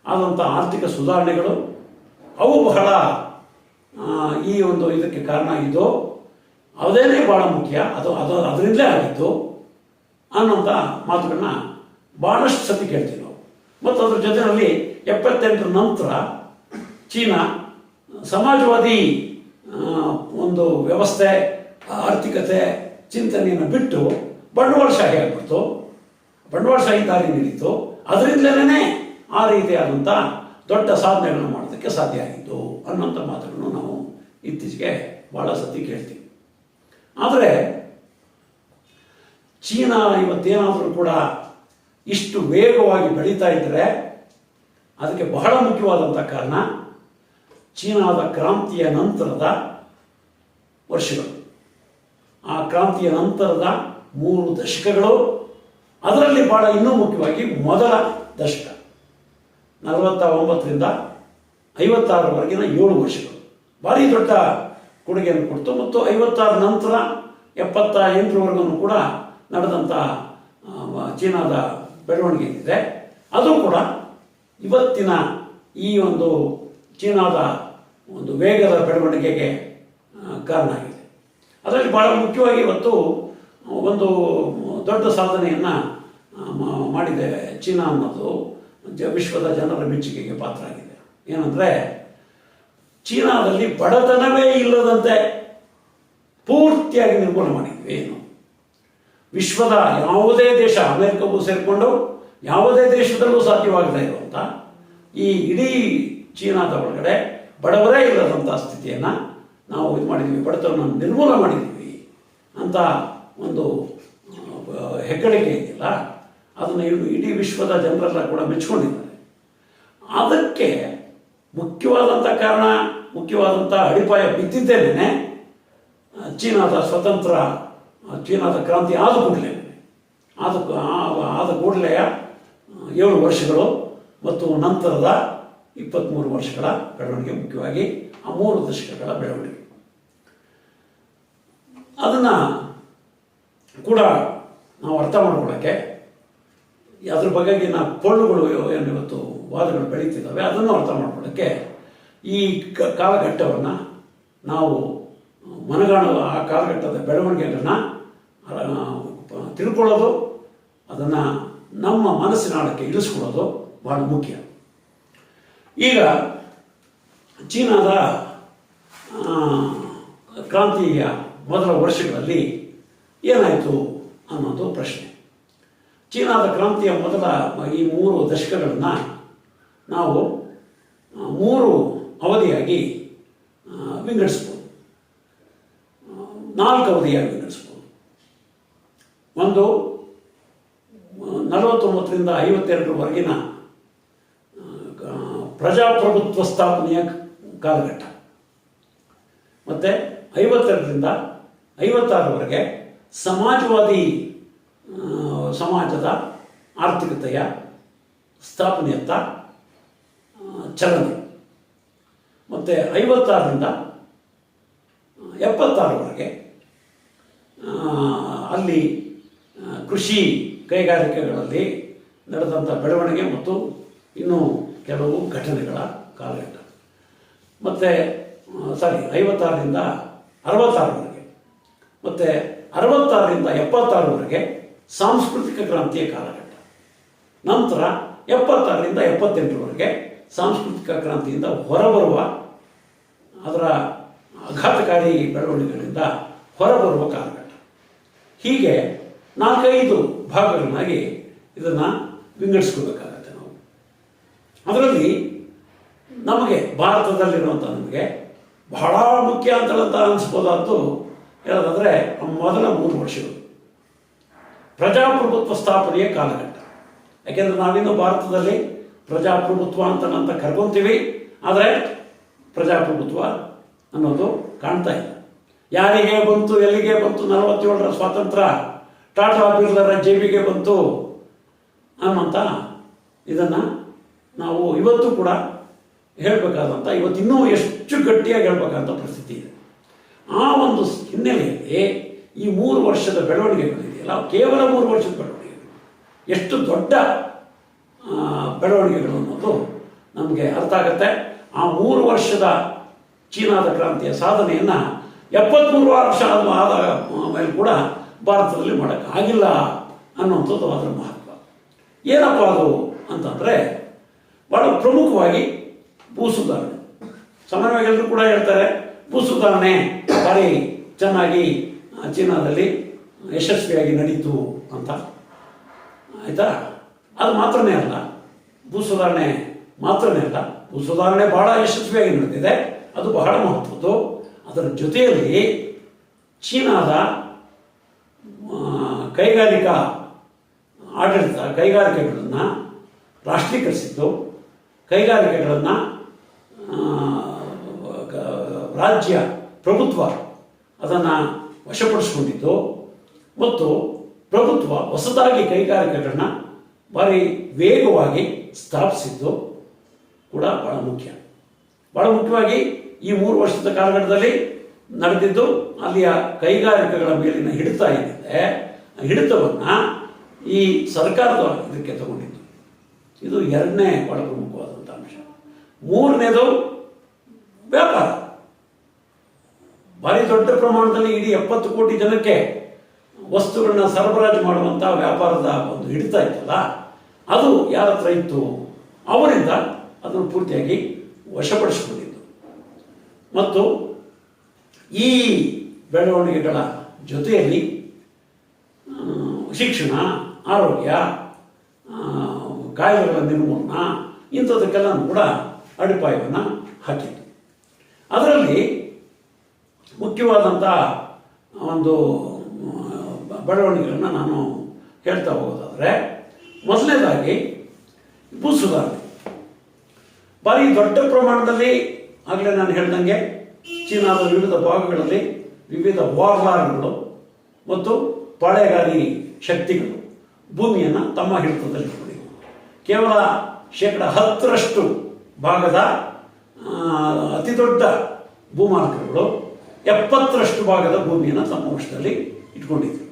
ಆದಂಥ ಆರ್ಥಿಕ ಸುಧಾರಣೆಗಳು ಅವು ಬಹಳ ಈ ಒಂದು ಇದಕ್ಕೆ ಕಾರಣ ಆಗಿದ್ದು, ಅದೇನೇ ಭಾಳ ಮುಖ್ಯ, ಅದರಿಂದಲೇ ಆಗಿತ್ತು ಅನ್ನೋಂಥ ಮಾತುಗಳನ್ನ ಭಾಳಷ್ಟು ಸತಿ ಕೇಳ್ತೀವಿ ನಾವು. ಮತ್ತು ಅದ್ರ ಜೊತೆಯಲ್ಲಿ 78ರ ನಂತರ ಚೀನಾ ಸಮಾಜವಾದಿ ಒಂದು ವ್ಯವಸ್ಥೆ, ಆರ್ಥಿಕತೆ, ಚಿಂತನೆಯನ್ನು ಬಿಟ್ಟು ಬಂಡವಾಳಶಾಹಿ ಆಗಿಬಿಡ್ತು, ಬಂಡವಾಳಶಾಹಿ ದಾರಿ ನಿಲ್ಲಿತು. ಅದರಿಂದಲೇ ಆ ರೀತಿಯಾದಂಥ ದೊಡ್ಡ ಸಾಧನೆಗಳನ್ನು ಮಾಡೋದಕ್ಕೆ ಸಾಧ್ಯ ಆಗಿತ್ತು ಅನ್ನೋಂಥ ಮಾತುಗಳನ್ನು ನಾವು ಇತ್ತೀಚೆಗೆ ಭಾಳ ಸತಿ ಕೇಳ್ತೀವಿ. ಆದರೆ ಚೀನಾ ಇವತ್ತೇನಾದರೂ ಕೂಡ ಇಷ್ಟು ವೇಗವಾಗಿ ಬೆಳೀತಾ ಇದ್ದರೆ ಅದಕ್ಕೆ ಬಹಳ ಮುಖ್ಯವಾದಂಥ ಕಾರಣ ಚೀನಾದ ಕ್ರಾಂತಿಯ ನಂತರದ ವರ್ಷಗಳು. ಆ ಕ್ರಾಂತಿಯ ನಂತರದ 3 ದಶಕಗಳು, ಅದರಲ್ಲಿ ಭಾಳ ಇನ್ನೂ ಮುಖ್ಯವಾಗಿ ಮೊದಲ ದಶಕ 49ರಿಂದ 56ರವರೆಗಿನ 7 ವರ್ಷಗಳು ಭಾರಿ ದೊಡ್ಡ ಕೊಡುಗೆಯನ್ನು ಕೊಡ್ತು. ಮತ್ತು 56 ನಂತರ 78ರವರೆಗೂ ಕೂಡ ನಡೆದಂಥ ಚೀನಾದ ಬೆಳವಣಿಗೆ ಏನಿದೆ ಅದು ಕೂಡ ಇವತ್ತಿನ ಈ ಒಂದು ಚೀನಾದ ಒಂದು ವೇಗದ ಬೆಳವಣಿಗೆಗೆ ಕಾರಣ ಆಗಿದೆ. ಅದರಲ್ಲಿ ಭಾಳ ಮುಖ್ಯವಾಗಿ ಇವತ್ತು ಒಂದು ದೊಡ್ಡ ಸಾಧನೆಯನ್ನು ಮಾಡಿದೆ ಚೀನಾ ಅನ್ನೋದು ವಿಶ್ವದ ಜನರ ಮೆಚ್ಚುಗೆಗೆ ಪಾತ್ರ ಆಗಿದೆ. ಏನಂದರೆ ಚೀನಾದಲ್ಲಿ ಬಡತನವೇ ಇಲ್ಲದಂತೆ ಪೂರ್ತಿಯಾಗಿ ನಿರ್ಮೂಲನೆ ಮಾಡಿದ್ವಿ. ಏನು ವಿಶ್ವದ ಯಾವುದೇ ದೇಶ, ಅಮೆರಿಕವೂ ಸೇರಿಕೊಂಡು ಯಾವುದೇ ದೇಶದಲ್ಲೂ ಸಾಧ್ಯವಾಗದೇ ಇರುವಂಥ ಈ ಇಡೀ ಚೀನಾದ ಒಳಗಡೆ ಬಡವರೇ ಇಲ್ಲದಂಥ ಸ್ಥಿತಿಯನ್ನು ನಾವು ಇದು ಮಾಡಿದ್ವಿ, ಬಡತನವನ್ನು ನಿರ್ಮೂಲನೆ ಮಾಡಿದ್ದೀವಿ ಅಂತ ಒಂದು ಹೆಗ್ಗಳಿಕೆ ಇದೆಯಲ್ಲ, ಅದನ್ನು ಇಡೀ ವಿಶ್ವದ ಜನರೆಲ್ಲ ಕೂಡ ಮೆಚ್ಕೊಂಡಿದ್ದಾರೆ. ಅದಕ್ಕೆ ಮುಖ್ಯವಾದಂಥ ಕಾರಣ, ಮುಖ್ಯವಾದಂಥ ಅಡಿಪಾಯ ಬಿದ್ದಿದ್ದೇನೆ ಚೀನಾದ ಸ್ವತಂತ್ರ, ಚೀನಾದ ಕ್ರಾಂತಿ ಆದ ಕೂಡಲೇ 7 ವರ್ಷಗಳು ಮತ್ತು ನಂತರದ 23 ವರ್ಷಗಳ ಬೆಳವಣಿಗೆ, ಮುಖ್ಯವಾಗಿ ಆ 3 ದಶಕಗಳ ಬೆಳವಣಿಗೆ. ಅದನ್ನು ಕೂಡ ನಾವು ಅರ್ಥ ಮಾಡ್ಕೊಳ್ಳೋಕ್ಕೆ ಅದ್ರ ಬಗೆಗಿನ ಪೊಳ್ಳುಗಳು ಏನು ಇವತ್ತು ವಾದಗಳು ಬೆಳೀತಿದ್ದಾವೆ, ಅದನ್ನು ಅರ್ಥ ಮಾಡ್ಕೊಳ್ಳೋಕ್ಕೆ ಈ ಕಾಲಘಟ್ಟವನ್ನು ನಾವು ಮನಗಾಣುವ, ಆ ಕಾಲಘಟ್ಟದ ಬೆಳವಣಿಗೆಗಳನ್ನು ತಿಳ್ಕೊಳ್ಳೋದು, ಅದನ್ನು ನಮ್ಮ ಮನಸ್ಸಿನ ಆಳಕ್ಕೆ ಇಳಿಸ್ಕೊಳ್ಳೋದು ಬಹಳ ಮುಖ್ಯ. ಈಗ ಚೀನಾದ ಕ್ರಾಂತಿಯ ಮೊದಲ ವರ್ಷಗಳಲ್ಲಿ ಏನಾಯಿತು ಅನ್ನೋದು ಪ್ರಶ್ನೆ. ಚೀನಾದ ಕ್ರಾಂತಿಯ ಮೊದಲ ಈ 3 ದಶಕಗಳನ್ನು ನಾವು 3 ಅವಧಿಯಾಗಿ ವಿಂಗಡಿಸ್ಬೋದು, 4 ಅವಧಿಯಾಗಿ ವಿಂಗಡಿಸ್ಬೋದು. ಒಂದು 49ರಿಂದ 52ರವರೆಗಿನ ಪ್ರಜಾಪ್ರಭುತ್ವ ಸ್ಥಾಪನೆಯ ಕಾಲಘಟ್ಟ, ಮತ್ತು 52ರಿಂದ 56ರವರೆಗೆ ಸಮಾಜವಾದಿ ಸಮಾಜದ ಆರ್ಥಿಕತೆಯ ಸ್ಥಾಪನೆಯತ್ತ ಚಲನೆ, ಮತ್ತು 56ರಿಂದ 76ರವರೆಗೆ ಅಲ್ಲಿ ಕೃಷಿ ಕೈಗಾರಿಕೆಗಳಲ್ಲಿ ನಡೆದಂಥ ಬೆಳವಣಿಗೆ ಮತ್ತು ಇನ್ನೂ ಕೆಲವು ಘಟನೆಗಳ ಕಾಲಘಟ್ಟ. ಮತ್ತು 56ರಿಂದ 66ರವರೆಗೆ ಮತ್ತು 66ರಿಂದ 76ರವರೆಗೆ ಸಾಂಸ್ಕೃತಿಕ ಕ್ರಾಂತಿಯ ಕಾಲಘಟ್ಟ. ನಂತರ 76ರಿಂದ 78ರವರೆಗೆ ಸಾಂಸ್ಕೃತಿಕ ಕ್ರಾಂತಿಯಿಂದ ಹೊರಬರುವ, ಅದರ ಆಘಾತಕಾರಿ ಬೆಳವಣಿಗೆಗಳಿಂದ ಹೊರಬರುವ ಕಾಲಘಟ್ಟ. ಹೀಗೆ 4-5 ಭಾಗಗಳನ್ನಾಗಿ ಇದನ್ನು ವಿಂಗಡಿಸ್ಕೋಬೇಕಾಗತ್ತೆ ನಾವು. ಅದರಲ್ಲಿ ನಮಗೆ ಭಾರತದಲ್ಲಿರುವಂಥ ನಮಗೆ ಬಹಳ ಮುಖ್ಯ ಅಂತ ಅನಿಸ್ಬೋದಾದ್ದು ಹೇಳೋದಾದರೆ ಮೊದಲ 3 ವರ್ಷಗಳು ಪ್ರಜಾಪ್ರಭುತ್ವ ಸ್ಥಾಪನೆಯ ಕಾಲಘಟ್ಟ. ಯಾಕೆಂದರೆ ನಾವಿನ್ನು ಭಾರತದಲ್ಲಿ ಪ್ರಜಾಪ್ರಭುತ್ವ ಅಂತ ಕರ್ಕೊಂತೀವಿ, ಆದರೆ ಪ್ರಜಾಪ್ರಭುತ್ವ ಅನ್ನೋದು ಕಾಣ್ತಾ ಇಲ್ಲ. ಯಾರಿಗೆ ಬಂತು, ಎಲ್ಲಿಗೆ ಬಂತು 47ರ ಸ್ವಾತಂತ್ರ್ಯ, ಟಾಟಾ ಬಿರ್ಲರ ಜೇಬಿಗೆ ಬಂತು ಅನ್ನೋಂಥ ಇದನ್ನು ನಾವು ಇವತ್ತು ಕೂಡ ಹೇಳಬೇಕಾದಂಥ, ಇವತ್ತಿನ್ನೂ ಎಷ್ಟು ಗಟ್ಟಿಯಾಗಿ ಹೇಳಬೇಕಾದಂಥ ಪರಿಸ್ಥಿತಿ ಇದೆ. ಆ ಒಂದು ಹಿನ್ನೆಲೆಯಲ್ಲಿ ಈ 3 ವರ್ಷದ ಬೆಳವಣಿಗೆಗಳಿದೆಯಲ್ಲ, ಕೇವಲ 3 ವರ್ಷದ ಬೆಳವಣಿಗೆಗಳು ಎಷ್ಟು ದೊಡ್ಡ ಬೆಳವಣಿಗೆಗಳು ಅನ್ನೋದು ನಮಗೆ ಅರ್ಥ ಆಗುತ್ತೆ. ಆ 3 ವರ್ಷದ ಚೀನಾದ ಕ್ರಾಂತಿಯ ಸಾಧನೆಯನ್ನು 73 ವರ್ಷ ಆದ ಮೇಲೆ ಕೂಡ ಭಾರತದಲ್ಲಿ ಮಾಡೋಕ್ಕಾಗಿಲ್ಲ ಅನ್ನುವಂಥದ್ದು ಅದರ ಮಹತ್ವ. ಏನಪ್ಪ ಅದು ಅಂತಂದರೆ, ಭಾಳ ಪ್ರಮುಖವಾಗಿ ಭೂ ಸುಧಾರಣೆ. ಸಾಮಾನ್ಯವಾಗಿ ಎಲ್ಲರೂ ಕೂಡ ಹೇಳ್ತಾರೆ ಭೂ ಸುಧಾರಣೆ ಭಾರಿ ಚೆನ್ನಾಗಿ ಚೀನಾದಲ್ಲಿ ಯಶಸ್ವಿಯಾಗಿ ನಡೀತು ಅಂತ, ಆಯಿತಾ. ಅದು ಮಾತ್ರನೇ ಅಲ್ಲ, ಭೂ ಸುಧಾರಣೆ ಮಾತ್ರನೇ ಅಲ್ಲ, ಭೂ ಸುಧಾರಣೆ ಬಹಳ ಯಶಸ್ವಿಯಾಗಿ ನಡೆದಿದೆ, ಅದು ಬಹಳ ಮಹತ್ವದ್ದು. ಅದರ ಜೊತೆಯಲ್ಲಿ ಚೀನಾದ ಕೈಗಾರಿಕಾ ಆಡಳಿತ, ಕೈಗಾರಿಕೆಗಳನ್ನು ರಾಷ್ಟ್ರೀಕರಿಸಿದ್ದು, ಕೈಗಾರಿಕೆಗಳನ್ನು ರಾಜ್ಯ ಪ್ರಭುತ್ವ ಅದನ್ನು ವಶಪಡಿಸಿಕೊಂಡಿದ್ದು ಮತ್ತು ಪ್ರಭುತ್ವ ಹೊಸದಾಗಿ ಕೈಗಾರಿಕೆಗಳನ್ನ ಭಾರಿ ವೇಗವಾಗಿ ಸ್ಥಾಪಿಸಿದ್ದು ಕೂಡ ಬಹಳ ಮುಖ್ಯ. ಬಹಳ ಮುಖ್ಯವಾಗಿ ಈ 3 ವರ್ಷದ ಕಾಲಘಟ್ಟದಲ್ಲಿ ನಡೆದಿದ್ದು ಅಲ್ಲಿಯ ಕೈಗಾರಿಕೆಗಳ ಮೇಲಿನ ಹಿಡಿತ ಏನಿದೆ, ಹಿಡಿತವನ್ನು ಈ ಸರ್ಕಾರದ ಇದಕ್ಕೆ ತಗೊಂಡಿದ್ದು. ಇದು ಎರಡನೇ ಬಹಳ ಪ್ರಮುಖವಾದಂಥ ಅಂಶ. ಮೂರನೇದು ವ್ಯಾಪಾರ. ಭಾರಿ ದೊಡ್ಡ ಪ್ರಮಾಣದಲ್ಲಿ ಇಡೀ 70 ಕೋಟಿ ಜನಕ್ಕೆ ವಸ್ತುಗಳನ್ನ ಸರಬರಾಜು ಮಾಡುವಂಥ ವ್ಯಾಪಾರದ ಒಂದು ಹಿಡಿತ ಇತ್ತಲ್ಲ, ಅದು ಯಾರ ಹತ್ರ ಇತ್ತು, ಅವರಿಂದ ಅದನ್ನು ಪೂರ್ತಿಯಾಗಿ ವಶಪಡಿಸಿಕೊಂಡಿದ್ದು. ಮತ್ತು ಈ ಬೆಳವಣಿಗೆಗಳ ಜೊತೆಯಲ್ಲಿ ಶಿಕ್ಷಣ, ಆರೋಗ್ಯ, ಕಾಯಿಲೆಗಳ ನಿರ್ಮೂಲನ ಇಂಥದಕ್ಕೆಲ್ಲ ಕೂಡ ಅಡಿಪಾಯವನ್ನು ಹಾಕಿತ್ತು. ಅದರಲ್ಲಿ ಮುಖ್ಯವಾದಂಥ ಒಂದು ಬೆಳವಣಿಗೆಗಳನ್ನು ನಾನು ಹೇಳ್ತಾ ಹೋಗೋದಾದರೆ, ಮೊದಲನೇದಾಗಿ ಭೂ ಸುಧಾರಣೆ. ಭಾರಿ ದೊಡ್ಡ ಪ್ರಮಾಣದಲ್ಲಿ ಆಗಲೇ ನಾನು ಹೇಳ್ದಂಗೆ ಚೀನಾದ ವಿವಿಧ ಭಾಗಗಳಲ್ಲಿ ವಿವಿಧ ವಾರ್ಲಾರ್ಗಳು ಮತ್ತು ಪಾಳೆಗಾರಿ ಶಕ್ತಿಗಳು ಭೂಮಿಯನ್ನು ತಮ್ಮ ಹಿಡಿತದಲ್ಲಿ ಇಟ್ಕೊಂಡಿವೆ. ಕೇವಲ 10% ಭಾಗದ ಅತಿ ದೊಡ್ಡ ಭೂಮಾಲಕರುಗಳು 70% ಭಾಗದ ಭೂಮಿಯನ್ನು ತಮ್ಮ ವಶದಲ್ಲಿ ಇಟ್ಕೊಂಡಿದ್ರು.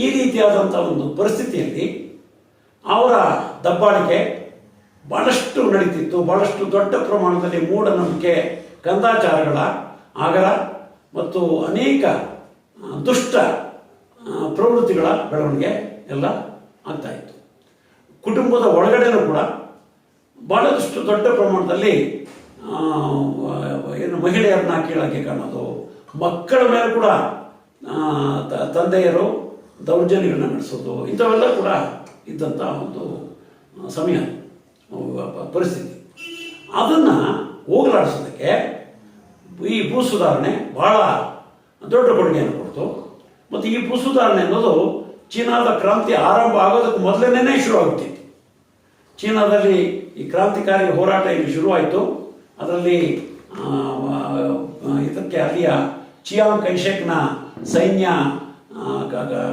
ಈ ರೀತಿಯಾದಂಥ ಒಂದು ಪರಿಸ್ಥಿತಿಯಲ್ಲಿ ಅವರ ದಬ್ಬಾಳಿಕೆ ಭಾಳಷ್ಟು ನಡೀತಿತ್ತು. ಭಾಳಷ್ಟು ದೊಡ್ಡ ಪ್ರಮಾಣದಲ್ಲಿ ಮೂಢನಂಬಿಕೆ, ಕಂದಾಚಾರಗಳ ಆಗರ ಮತ್ತು ಅನೇಕ ದುಷ್ಟ ಪ್ರವೃತ್ತಿಗಳ ಬೆಳವಣಿಗೆ ಎಲ್ಲ ಆಗ್ತಾಯಿತ್ತು. ಕುಟುಂಬದ ಒಳಗಡೆನೂ ಕೂಡ ಭಾಳಷ್ಟು ದೊಡ್ಡ ಪ್ರಮಾಣದಲ್ಲಿ ಏನು ಮಹಿಳೆಯರನ್ನ ಕೀಳಾಗಿ ಕಾಣೋದು, ಮಕ್ಕಳ ಮೇಲೆ ಕೂಡ ತಂದೆಯರು ದೌರ್ಜನ್ಯಗಳನ್ನ ನಡೆಸೋದು, ಇಂಥವೆಲ್ಲ ಕೂಡ ಇದ್ದಂಥ ಒಂದು ಸಮಯ, ಪರಿಸ್ಥಿತಿ. ಅದನ್ನು ಹೋಗಲಾಡಿಸೋದಕ್ಕೆ ಈ ಭೂ ಸುಧಾರಣೆ ಬಹಳ ದೊಡ್ಡ ಕೊಡುಗೆಯನ್ನು ಕೊಡ್ತು. ಮತ್ತು ಈ ಭೂ ಸುಧಾರಣೆ ಅನ್ನೋದು ಚೀನಾದ ಕ್ರಾಂತಿ ಆರಂಭ ಆಗೋದಕ್ಕೆ ಮೊದಲನೇ ಶುರುವಾಗುತ್ತಿತ್ತು. ಚೀನಾದಲ್ಲಿ ಈ ಕ್ರಾಂತಿಕಾರಿ ಹೋರಾಟ ಇಲ್ಲಿ ಶುರುವಾಯಿತು. ಅದರಲ್ಲಿ ಇದಕ್ಕೆ ಅಲ್ಲಿಯ ಚಿಯಾಂಗ್ ಕೈಶೆಕ್ನ ಸೈನ್ಯ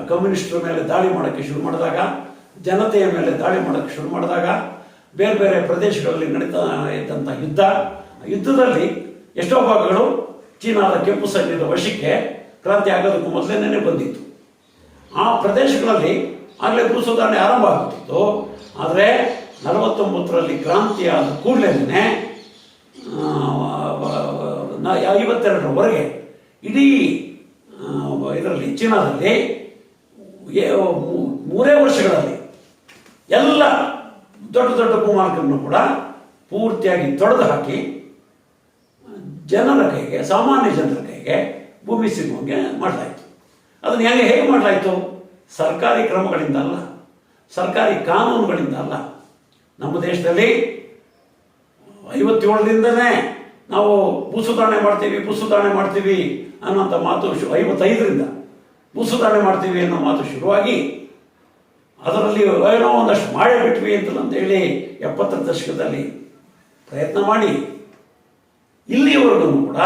ಕಮ್ಯುನಿಸ್ಟರ ಮೇಲೆ ದಾಳಿ ಮಾಡೋಕ್ಕೆ ಶುರು ಮಾಡಿದಾಗ, ಜನತೆಯ ಮೇಲೆ ದಾಳಿ ಮಾಡೋಕ್ಕೆ ಶುರು ಮಾಡಿದಾಗ, ಬೇರೆ ಬೇರೆ ಪ್ರದೇಶಗಳಲ್ಲಿ ನಡೀತಾ ಇದ್ದಂಥ ಯುದ್ಧದಲ್ಲಿ ಎಷ್ಟೋ ಭಾಗಗಳು ಚೀನಾದ ಕೆಂಪು ಸೈನ್ಯದ ವಶಕ್ಕೆ ಕ್ರಾಂತಿ ಆಗೋದಕ್ಕೂ ಮೊದಲನೇ ಬಂದಿತ್ತು. ಆ ಪ್ರದೇಶಗಳಲ್ಲಿ ಆಗಲೇ ಭೂ ಸುಧಾರಣೆ ಆರಂಭ ಆಗುತ್ತಿತ್ತು. ಆದರೆ 49ರಲ್ಲಿ ಕ್ರಾಂತಿ ಆದ ಕೂಡಲೇ 52ರವರೆಗೆ ಇಡೀ ಇದರಲ್ಲಿ ಚೀನಾದಲ್ಲಿ 3 ವರ್ಷಗಳಲ್ಲಿ ಎಲ್ಲ ದೊಡ್ಡ ದೊಡ್ಡ ಭೂಮಾಲಕರನ್ನು ಕೂಡ ಪೂರ್ತಿಯಾಗಿ ತೊಡೆದು ಹಾಕಿ ಜನರ ಕೈಗೆ, ಸಾಮಾನ್ಯ ಜನರ ಕೈಗೆ ಭೂಮಿ ಸಿಗುವಂಗೆ ಮಾಡಲಾಯಿತು. ಅದನ್ನು ಹೇಗೆ ಮಾಡಲಾಯಿತು? ಸರ್ಕಾರಿ ಕ್ರಮಗಳಿಂದ ಅಲ್ಲ, ಸರ್ಕಾರಿ ಕಾನೂನುಗಳಿಂದ ಅಲ್ಲ. ನಮ್ಮ ದೇಶದಲ್ಲಿ 57ರಿಂದನೇ ನಾವು ಭೂ ಸುಧಾರಣೆ ಮಾಡ್ತೀವಿ ಅನ್ನೋಂಥ ಮಾತು 55ರಿಂದ ಭೂ ಸುಧಾರಣೆ ಮಾಡ್ತೀವಿ ಅನ್ನೋ ಮಾತು ಶುರುವಾಗಿ, ಅದರಲ್ಲಿ ಏನೋ ಒಂದಷ್ಟು ಮಾಡೇ ಬಿಟ್ವಿ ಅಂತೇಳಿ 70ರ ದಶಕದಲ್ಲಿ ಪ್ರಯತ್ನ ಮಾಡಿ ಇಲ್ಲಿಯವರೆಗೂ ಕೂಡ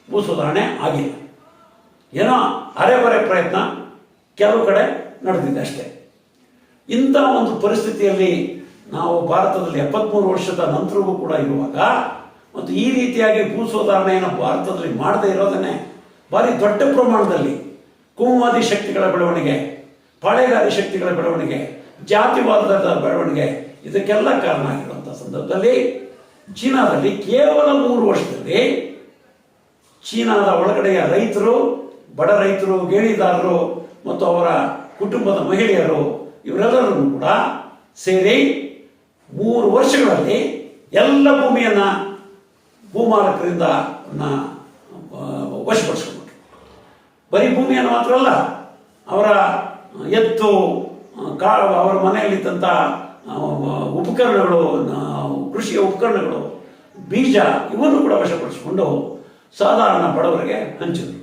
ಭೂ ಸುಧಾರಣೆ ಆಗಿಲ್ಲ. ಏನೋ ಅರೆ-ಬರೆ ಪ್ರಯತ್ನ ಕೆಲವು ಕಡೆ ನಡೆದಿದೆ ಅಷ್ಟೇ. ಇಂಥ ಒಂದು ಪರಿಸ್ಥಿತಿಯಲ್ಲಿ ನಾವು ಭಾರತದಲ್ಲಿ 73 ವರ್ಷದ ನಂತರವೂ ಕೂಡ ಇರುವಾಗ, ಮತ್ತು ಈ ರೀತಿಯಾಗಿ ಭೂ ಸುಧಾರಣೆಯನ್ನು ಭಾರತದಲ್ಲಿ ಮಾಡದೇ ಇರೋದನ್ನೇ ಭಾರಿ ದೊಡ್ಡ ಪ್ರಮಾಣದಲ್ಲಿ ಕೋಮುವಾದಿ ಶಕ್ತಿಗಳ ಬೆಳವಣಿಗೆ, ಪಾಳೆಗಾರಿ ಶಕ್ತಿಗಳ ಬೆಳವಣಿಗೆ, ಜಾತಿವಾದದ ಬೆಳವಣಿಗೆ, ಇದಕ್ಕೆಲ್ಲ ಕಾರಣ ಆಗಿರುವಂಥ ಸಂದರ್ಭದಲ್ಲಿ ಚೀನಾದಲ್ಲಿ ಕೇವಲ 3 ವರ್ಷದಲ್ಲಿ ಚೀನಾದ ಒಳಗಡೆಯ ರೈತರು, ಬಡ ರೈತರು, ಗೇಣಿದಾರರು ಮತ್ತು ಅವರ ಕುಟುಂಬದ ಮಹಿಳೆಯರು ಇವರೆಲ್ಲರನ್ನು ಕೂಡ ಸೇರಿ 3 ವರ್ಷಗಳಲ್ಲಿ ಎಲ್ಲ ಭೂಮಿಯನ್ನು ಭೂಮಾಲಕರಿಂದ ವಶಪಡಿಸ್ಕೊಂಡ್ರು. ಬರೀ ಭೂಮಿಯನ್ನು ಮಾತ್ರ ಅಲ್ಲ, ಅವರ ಎತ್ತು, ಅವರ ಮನೆಯಲ್ಲಿದ್ದಂಥ ಉಪಕರಣಗಳು, ಕೃಷಿಯ ಉಪಕರಣಗಳು, ಬೀಜ ಇವನ್ನು ಕೂಡ ವಶಪಡಿಸಿಕೊಂಡು ಸಾಧಾರಣ ಬಡವರಿಗೆ ಹಂಚಿದರು.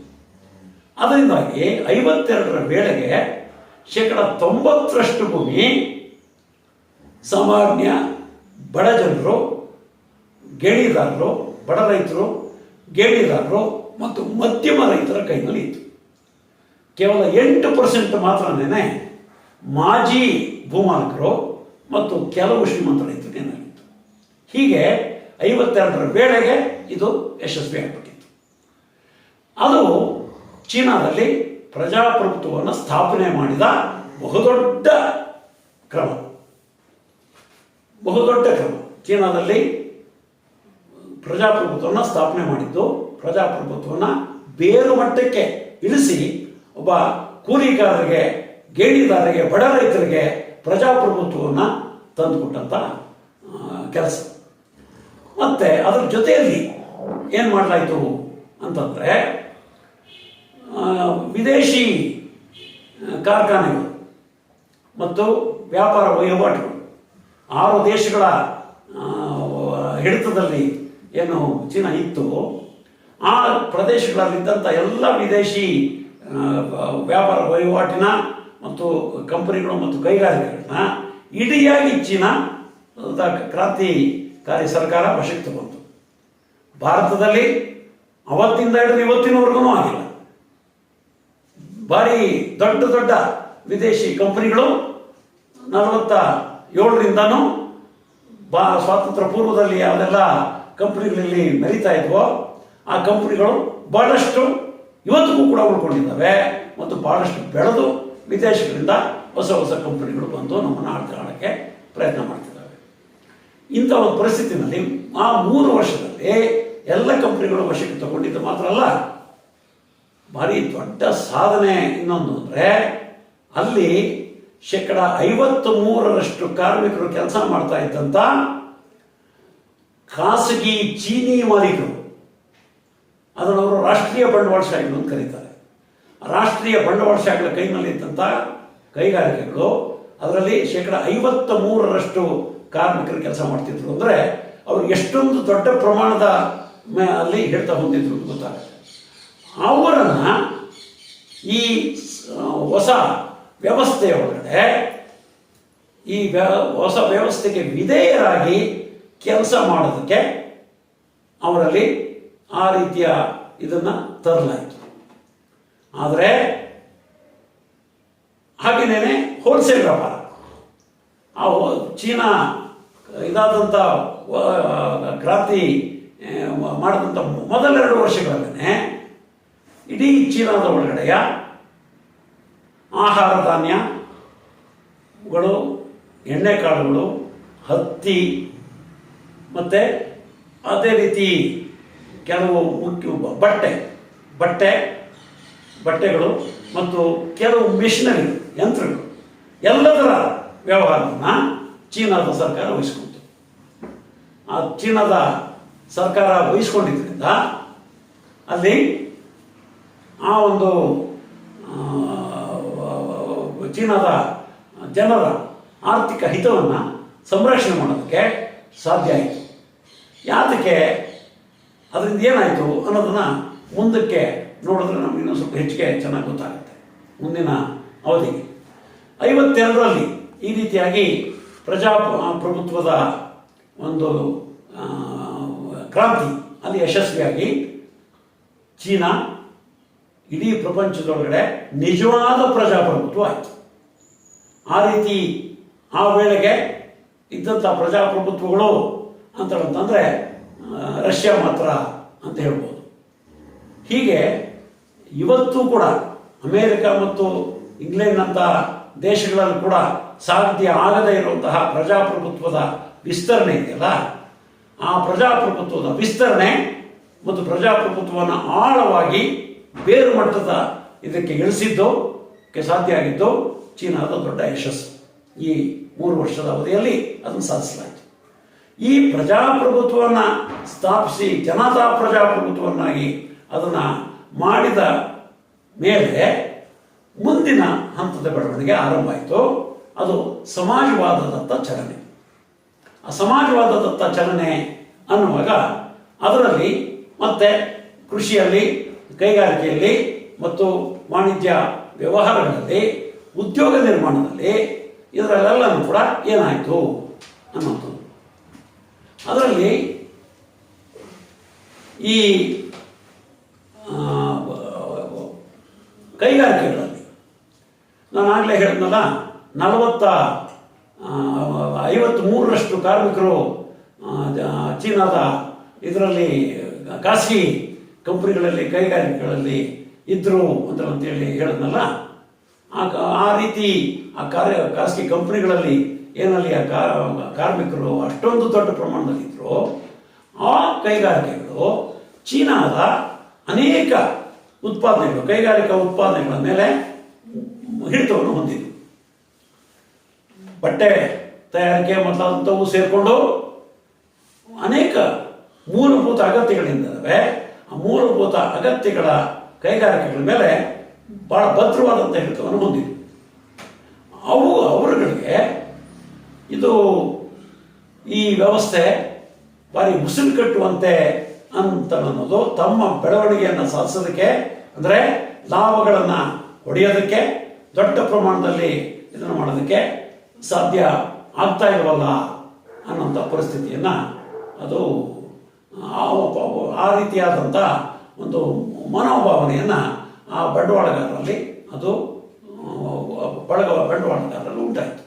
ಅದರಿಂದಾಗಿ 52ರ ವೇಳೆಗೆ 90% ಭೂಮಿ ಸಾಮಾನ್ಯ ಬಡ ಜನರು, ಗೇಣಿದಾರರು, ಬಡ ರೈತರು, ಗೇಣಿದಾರರು ಮತ್ತು ಮಧ್ಯಮ ರೈತರ ಕೈನಲ್ಲಿ ಇತ್ತು. ಕೇವಲ 8% ಮಾತ್ರನೇ ಮಾಜಿ ಭೂಮಾಲಕರು ಮತ್ತು ಕೆಲವು ಶ್ರೀಮಂತ ರೈತರಿಗೆ ಏನಾಗಿತ್ತು. ಹೀಗೆ 52ರ ವೇಳೆಗೆ ಇದು ಯಶಸ್ವಿಯಾಗಿಬಿಟ್ಟಿತ್ತು. ಅದು ಚೀನಾದಲ್ಲಿ ಪ್ರಜಾಪ್ರಭುತ್ವವನ್ನು ಸ್ಥಾಪನೆ ಮಾಡಿದ ಬಹುದೊಡ್ಡ ಕ್ರಮ. ಚೀನಾದಲ್ಲಿ ಪ್ರಜಾಪ್ರಭುತ್ವವನ್ನು ಸ್ಥಾಪನೆ ಮಾಡಿದ್ದು, ಪ್ರಜಾಪ್ರಭುತ್ವವನ್ನು ಬೇರು ಮಟ್ಟಕ್ಕೆ ಇಳಿಸಿ ಒಬ್ಬ ಕೂಲಿಗಾರರಿಗೆ, ಗೇಣಿದಾರರಿಗೆ, ಬಡ ರೈತರಿಗೆ ಪ್ರಜಾಪ್ರಭುತ್ವವನ್ನು ತಂದುಕೊಟ್ಟಂಥ ಕೆಲಸ. ಮತ್ತು ಅದರ ಜೊತೆಯಲ್ಲಿ ಏನು ಮಾಡಲಾಯಿತು ಅಂತಂದರೆ, ವಿದೇಶಿ ಕಾರ್ಖಾನೆಗಳು ಮತ್ತು ವ್ಯಾಪಾರ ವಹಿವಾಟುಗಳು 6 ದೇಶಗಳ ಹಿಡಿತದಲ್ಲಿ ಏನು ಚೀನಾ ಇತ್ತು, ಆ ಪ್ರದೇಶಗಳಲ್ಲಿದ್ದಂಥ ಎಲ್ಲ ವಿದೇಶಿ ವ್ಯಾಪಾರ ವಹಿವಾಟಿನ ಮತ್ತು ಕಂಪನಿಗಳು ಮತ್ತು ಕೈಗಾರಿಕೆಗಳನ್ನ ಇಡಿಯಾಗಿ ಚೀನಾ ಕ್ರಾಂತಿಕಾರಿ ಸರ್ಕಾರ ವಶಕ್ಕೆ ತಗೊಂತು. ಭಾರತದಲ್ಲಿ ಅವತ್ತಿಂದ ಹಿಡಿದು ಇವತ್ತಿನವರೆಗೂ ಆಗಿಲ್ಲ. ಭಾರಿ ದೊಡ್ಡ ವಿದೇಶಿ ಕಂಪನಿಗಳು 47ರಿಂದನೂ ಸ್ವಾತಂತ್ರ್ಯ ಪೂರ್ವದಲ್ಲಿ ಯಾವೆಲ್ಲ ಕಂಪನಿಗಳಲ್ಲಿ ಮೆರೀತಾ ಇದ್ವೋ ಆ ಕಂಪನಿಗಳು ಬಹಳಷ್ಟು ಇವತ್ತಿಗೂ ಕೂಡ ಉಳ್ಕೊಂಡಿದ್ದಾವೆ ಮತ್ತು ಬಹಳಷ್ಟು ಬೆಳೆದು ವಿದೇಶಗಳಿಂದ ಹೊಸ ಕಂಪನಿಗಳು ಬಂದು ನಮ್ಮನ್ನು ಆಳಕ್ಕೆ ಪ್ರಯತ್ನ ಮಾಡ್ತಿದ್ದಾವೆ. ಇಂಥ ಒಂದು ಪರಿಸ್ಥಿತಿನಲ್ಲಿ ಆ 3 ವರ್ಷದಲ್ಲಿ ಎಲ್ಲ ಕಂಪನಿಗಳು ವಶಕ್ಕೆ ತಗೊಂಡಿದ್ದು ಮಾತ್ರ ಅಲ್ಲ, ಭಾರಿ ದೊಡ್ಡ ಸಾಧನೆ ಇನ್ನೊಂದು ಅಂದರೆ, ಅಲ್ಲಿ 53% ಕಾರ್ಮಿಕರು ಕೆಲಸ ಮಾಡ್ತಾ ಇದ್ದಂಥ ಖಾಸಗಿ ಚೀನಿ ಮಾಲೀಕರು, ಅದನ್ನು ಅವರು ರಾಷ್ಟ್ರೀಯ ಬಂಡವಾಳಶಾಹಿಗಳು ಅಂತ ಕರೀತಾರೆ. ರಾಷ್ಟ್ರೀಯ ಬಂಡವಾಳಶಾಹಿಗಳ ಕೈನಲ್ಲಿ ಇದ್ದಂಥ ಕೈಗಾರಿಕೆಗಳು, ಅದರಲ್ಲಿ 53% ಕಾರ್ಮಿಕರು ಕೆಲಸ ಮಾಡ್ತಿದ್ರು. ಅಂದರೆ ಅವರು ಎಷ್ಟೊಂದು ದೊಡ್ಡ ಪ್ರಮಾಣದ ಅಲ್ಲಿ ಹಿಡಿತ ಹೊಂದಿದ್ರು ಗೊತ್ತಾಗುತ್ತೆ. ಅವರನ್ನು ಈ ಹೊಸ ವ್ಯವಸ್ಥೆಯ ಒಳಗಡೆ, ಈ ಹೊಸ ವ್ಯವಸ್ಥೆಗೆ ವಿಧೇಯರಾಗಿ ಕೆಲಸ ಮಾಡೋದಕ್ಕೆ ಅವರಲ್ಲಿ ಆ ರೀತಿಯ ಇದನ್ನು ತರಲಾಯಿತು. ಆದರೆ ಹಾಗೆಯೇ ಹೋಲ್ಸೇಲ್ ವ್ಯಾಪಾರ, ಆ ಚೀನಾ ಇದಾದಂಥ ಕ್ರಾಂತಿ ಮಾಡಿದಂಥ ಮೊದಲ 2 ವರ್ಷಗಳಲ್ಲೇ ಇಡೀ ಚೀನಾದ ಒಳಗಡೆಯ ಆಹಾರ ಧಾನ್ಯಗಳು, ಎಣ್ಣೆಕಾಳುಗಳು, ಹತ್ತಿ ಮತ್ತು ಅದೇ ರೀತಿ ಕೆಲವು ಮುಖ್ಯ ಬಟ್ಟೆಗಳು ಮತ್ತು ಕೆಲವು ಮಿಷನರಿ ಯಂತ್ರಗಳು, ಎಲ್ಲದರ ವ್ಯವಹಾರವನ್ನು ಚೀನಾದ ಸರ್ಕಾರ ವಹಿಸ್ಕೊಳ್ತು. ಆ ಚೀನಾದ ಸರ್ಕಾರ ವಹಿಸ್ಕೊಂಡಿದ್ದರಿಂದ ಅಲ್ಲಿ ಆ ಒಂದು ಚೀನಾದ ಜನರ ಆರ್ಥಿಕ ಹಿತವನ್ನು ಸಂರಕ್ಷಣೆ ಮಾಡೋದಕ್ಕೆ ಸಾಧ್ಯ ಆಯಿತು. ಯಾತಕ್ಕೆ, ಅದರಿಂದ ಏನಾಯಿತು ಅನ್ನೋದನ್ನು ಮುಂದಕ್ಕೆ ನೋಡಿದ್ರೆ ನಮಗೆ ಇನ್ನೂ ಸ್ವಲ್ಪ ಹೆಚ್ಚಿಗೆ ಚೆನ್ನಾಗಿ ಗೊತ್ತಾಗುತ್ತೆ ಮುಂದಿನ ಅವಧಿಗೆ. 52ರಲ್ಲಿ ಈ ರೀತಿಯಾಗಿ ಪ್ರಜಾಪ್ರಭುತ್ವದ ಒಂದು ಕ್ರಾಂತಿ ಅಲ್ಲಿ ಯಶಸ್ವಿಯಾಗಿ ಚೀನಾ ಇಡೀ ಪ್ರಪಂಚದೊಳಗಡೆ ನಿಜವಾದ ಪ್ರಜಾಪ್ರಭುತ್ವ ಆಯಿತು. ಆ ರೀತಿ ಆ ವೇಳೆಗೆ ಇದ್ದಂಥ ಪ್ರಜಾಪ್ರಭುತ್ವಗಳು ಅಂತಂದರೆ ರಷ್ಯಾ ಮಾತ್ರ ಅಂತ ಹೇಳ್ಬೋದು. ಹೀಗೆ ಇವತ್ತು ಕೂಡ ಅಮೇರಿಕ ಮತ್ತು ಇಂಗ್ಲೆಂಡ್ನಂಥ ದೇಶಗಳಲ್ಲಿ ಕೂಡ ಸಾಧ್ಯ ಆಗದೇ ಇರುವಂತಹ ಪ್ರಜಾಪ್ರಭುತ್ವದ ವಿಸ್ತರಣೆ ಇದೆಯಲ್ಲ, ಆ ಪ್ರಜಾಪ್ರಭುತ್ವದ ವಿಸ್ತರಣೆ ಮತ್ತು ಪ್ರಜಾಪ್ರಭುತ್ವವನ್ನು ಆಳವಾಗಿ ಬೇರು ಮಟ್ಟದ ಇದಕ್ಕೆ ಇಳಿಸಿದ್ದಕ್ಕೆ ಸಾಧ್ಯ ಆಗಿದ್ದು ಚೀನಾದ ದೊಡ್ಡ ಯಶಸ್ಸು. ಈ 3 ವರ್ಷದ ಅವಧಿಯಲ್ಲಿ ಅದನ್ನು ಸಾಧಿಸಲಾಯಿತು. ಈ ಪ್ರಜಾಪ್ರಭುತ್ವವನ್ನು ಸ್ಥಾಪಿಸಿ ಜನತಾ ಪ್ರಜಾಪ್ರಭುತ್ವವನ್ನಾಗಿ ಅದನ್ನು ಮಾಡಿದ ಮೇಲೆ ಮುಂದಿನ ಹಂತದ ಬೆಳವಣಿಗೆ ಆರಂಭ ಆಯಿತು. ಅದು ಸಮಾಜವಾದದತ್ತ ಚಲನೆ. ಆ ಸಮಾಜವಾದದತ್ತ ಚಲನೆ ಅನ್ನುವಾಗ ಅದರಲ್ಲಿ ಮತ್ತೆ ಕೃಷಿಯಲ್ಲಿ, ಕೈಗಾರಿಕೆಯಲ್ಲಿ ಮತ್ತು ವಾಣಿಜ್ಯ ವ್ಯವಹಾರಗಳಲ್ಲಿ, ಉದ್ಯೋಗ ನಿರ್ಮಾಣದಲ್ಲಿ ಇದರಲ್ಲೆಲ್ಲನೂ ಕೂಡ ಏನಾಯಿತು ಅನ್ನೋದು. ಅದರಲ್ಲಿ ಈ ಕೈಗಾರಿಕೆಗಳಲ್ಲಿ ನಾನು ಆಗಲೇ ಹೇಳಿದ್ನಲ್ಲ, 53% ಕಾರ್ಮಿಕರು ಚೀನಾದ ಇದರಲ್ಲಿ ಖಾಸಗಿ ಕಂಪ್ನಿಗಳಲ್ಲಿ, ಕೈಗಾರಿಕೆಗಳಲ್ಲಿ ಇದ್ದರು ಅಂತೇಳಿ ಹೇಳಿದ್ನಲ್ಲ. ಆ ರೀತಿ ಖಾಸಗಿ ಕಂಪ್ನಿಗಳಲ್ಲಿ ಏನಲ್ಲಿ ಕಾರ್ಮಿಕರು ಅಷ್ಟೊಂದು ದೊಡ್ಡ ಪ್ರಮಾಣದಲ್ಲಿ ಇದ್ದರು. ಆ ಕೈಗಾರಿಕೆಗಳು ಚೀನಾದ ಅನೇಕ ಉತ್ಪಾದನೆಗಳು, ಕೈಗಾರಿಕಾ ಉತ್ಪಾದನೆಗಳ ಮೇಲೆ ಹಿಡಿತವನ್ನು ಹೊಂದಿದ್ವು. ಬಟ್ಟೆ ತಯಾರಿಕೆ ಮೊದಲಾದಂಥವು ಸೇರಿಕೊಂಡು ಅನೇಕ ಮೂಲಭೂತ ಅಗತ್ಯಗಳಿಂದವೆ. ಆ ಮೂಲಭೂತ ಅಗತ್ಯಗಳ ಕೈಗಾರಿಕೆಗಳ ಮೇಲೆ ಬಹಳ ಭದ್ರವಾದಂಥ ಹಿಡಿತವನ್ನು ಹೊಂದಿದ್ವು. ಅವರುಗಳಿಗೆ ಇದು ಈ ವ್ಯವಸ್ಥೆ ಭಾರಿ ಮುಸುಕು ಕಟ್ಟುವಂತೆ ಅಂತ ಅನ್ನೋದು, ತಮ್ಮ ಬೆಳವಣಿಗೆಯನ್ನು ಸಾಧಿಸೋದಕ್ಕೆ, ಅಂದರೆ ಲಾಭಗಳನ್ನು ಹೊಡೆಯೋದಕ್ಕೆ, ದೊಡ್ಡ ಪ್ರಮಾಣದಲ್ಲಿ ಇದನ್ನು ಮಾಡೋದಕ್ಕೆ ಸಾಧ್ಯ ಆಗ್ತಾ ಇಲ್ವಲ್ಲ ಅನ್ನೋಂಥ ಪರಿಸ್ಥಿತಿಯನ್ನು ಅದು ಆ ರೀತಿಯಾದಂಥ ಒಂದು ಮನೋಭಾವನೆಯನ್ನು ಆ ಬಂಡವಾಳಗಾರರಲ್ಲಿ ಅದು ಬಂಡವಾಳಗಾರರಲ್ಲಿ ಉಂಟಾಯಿತು.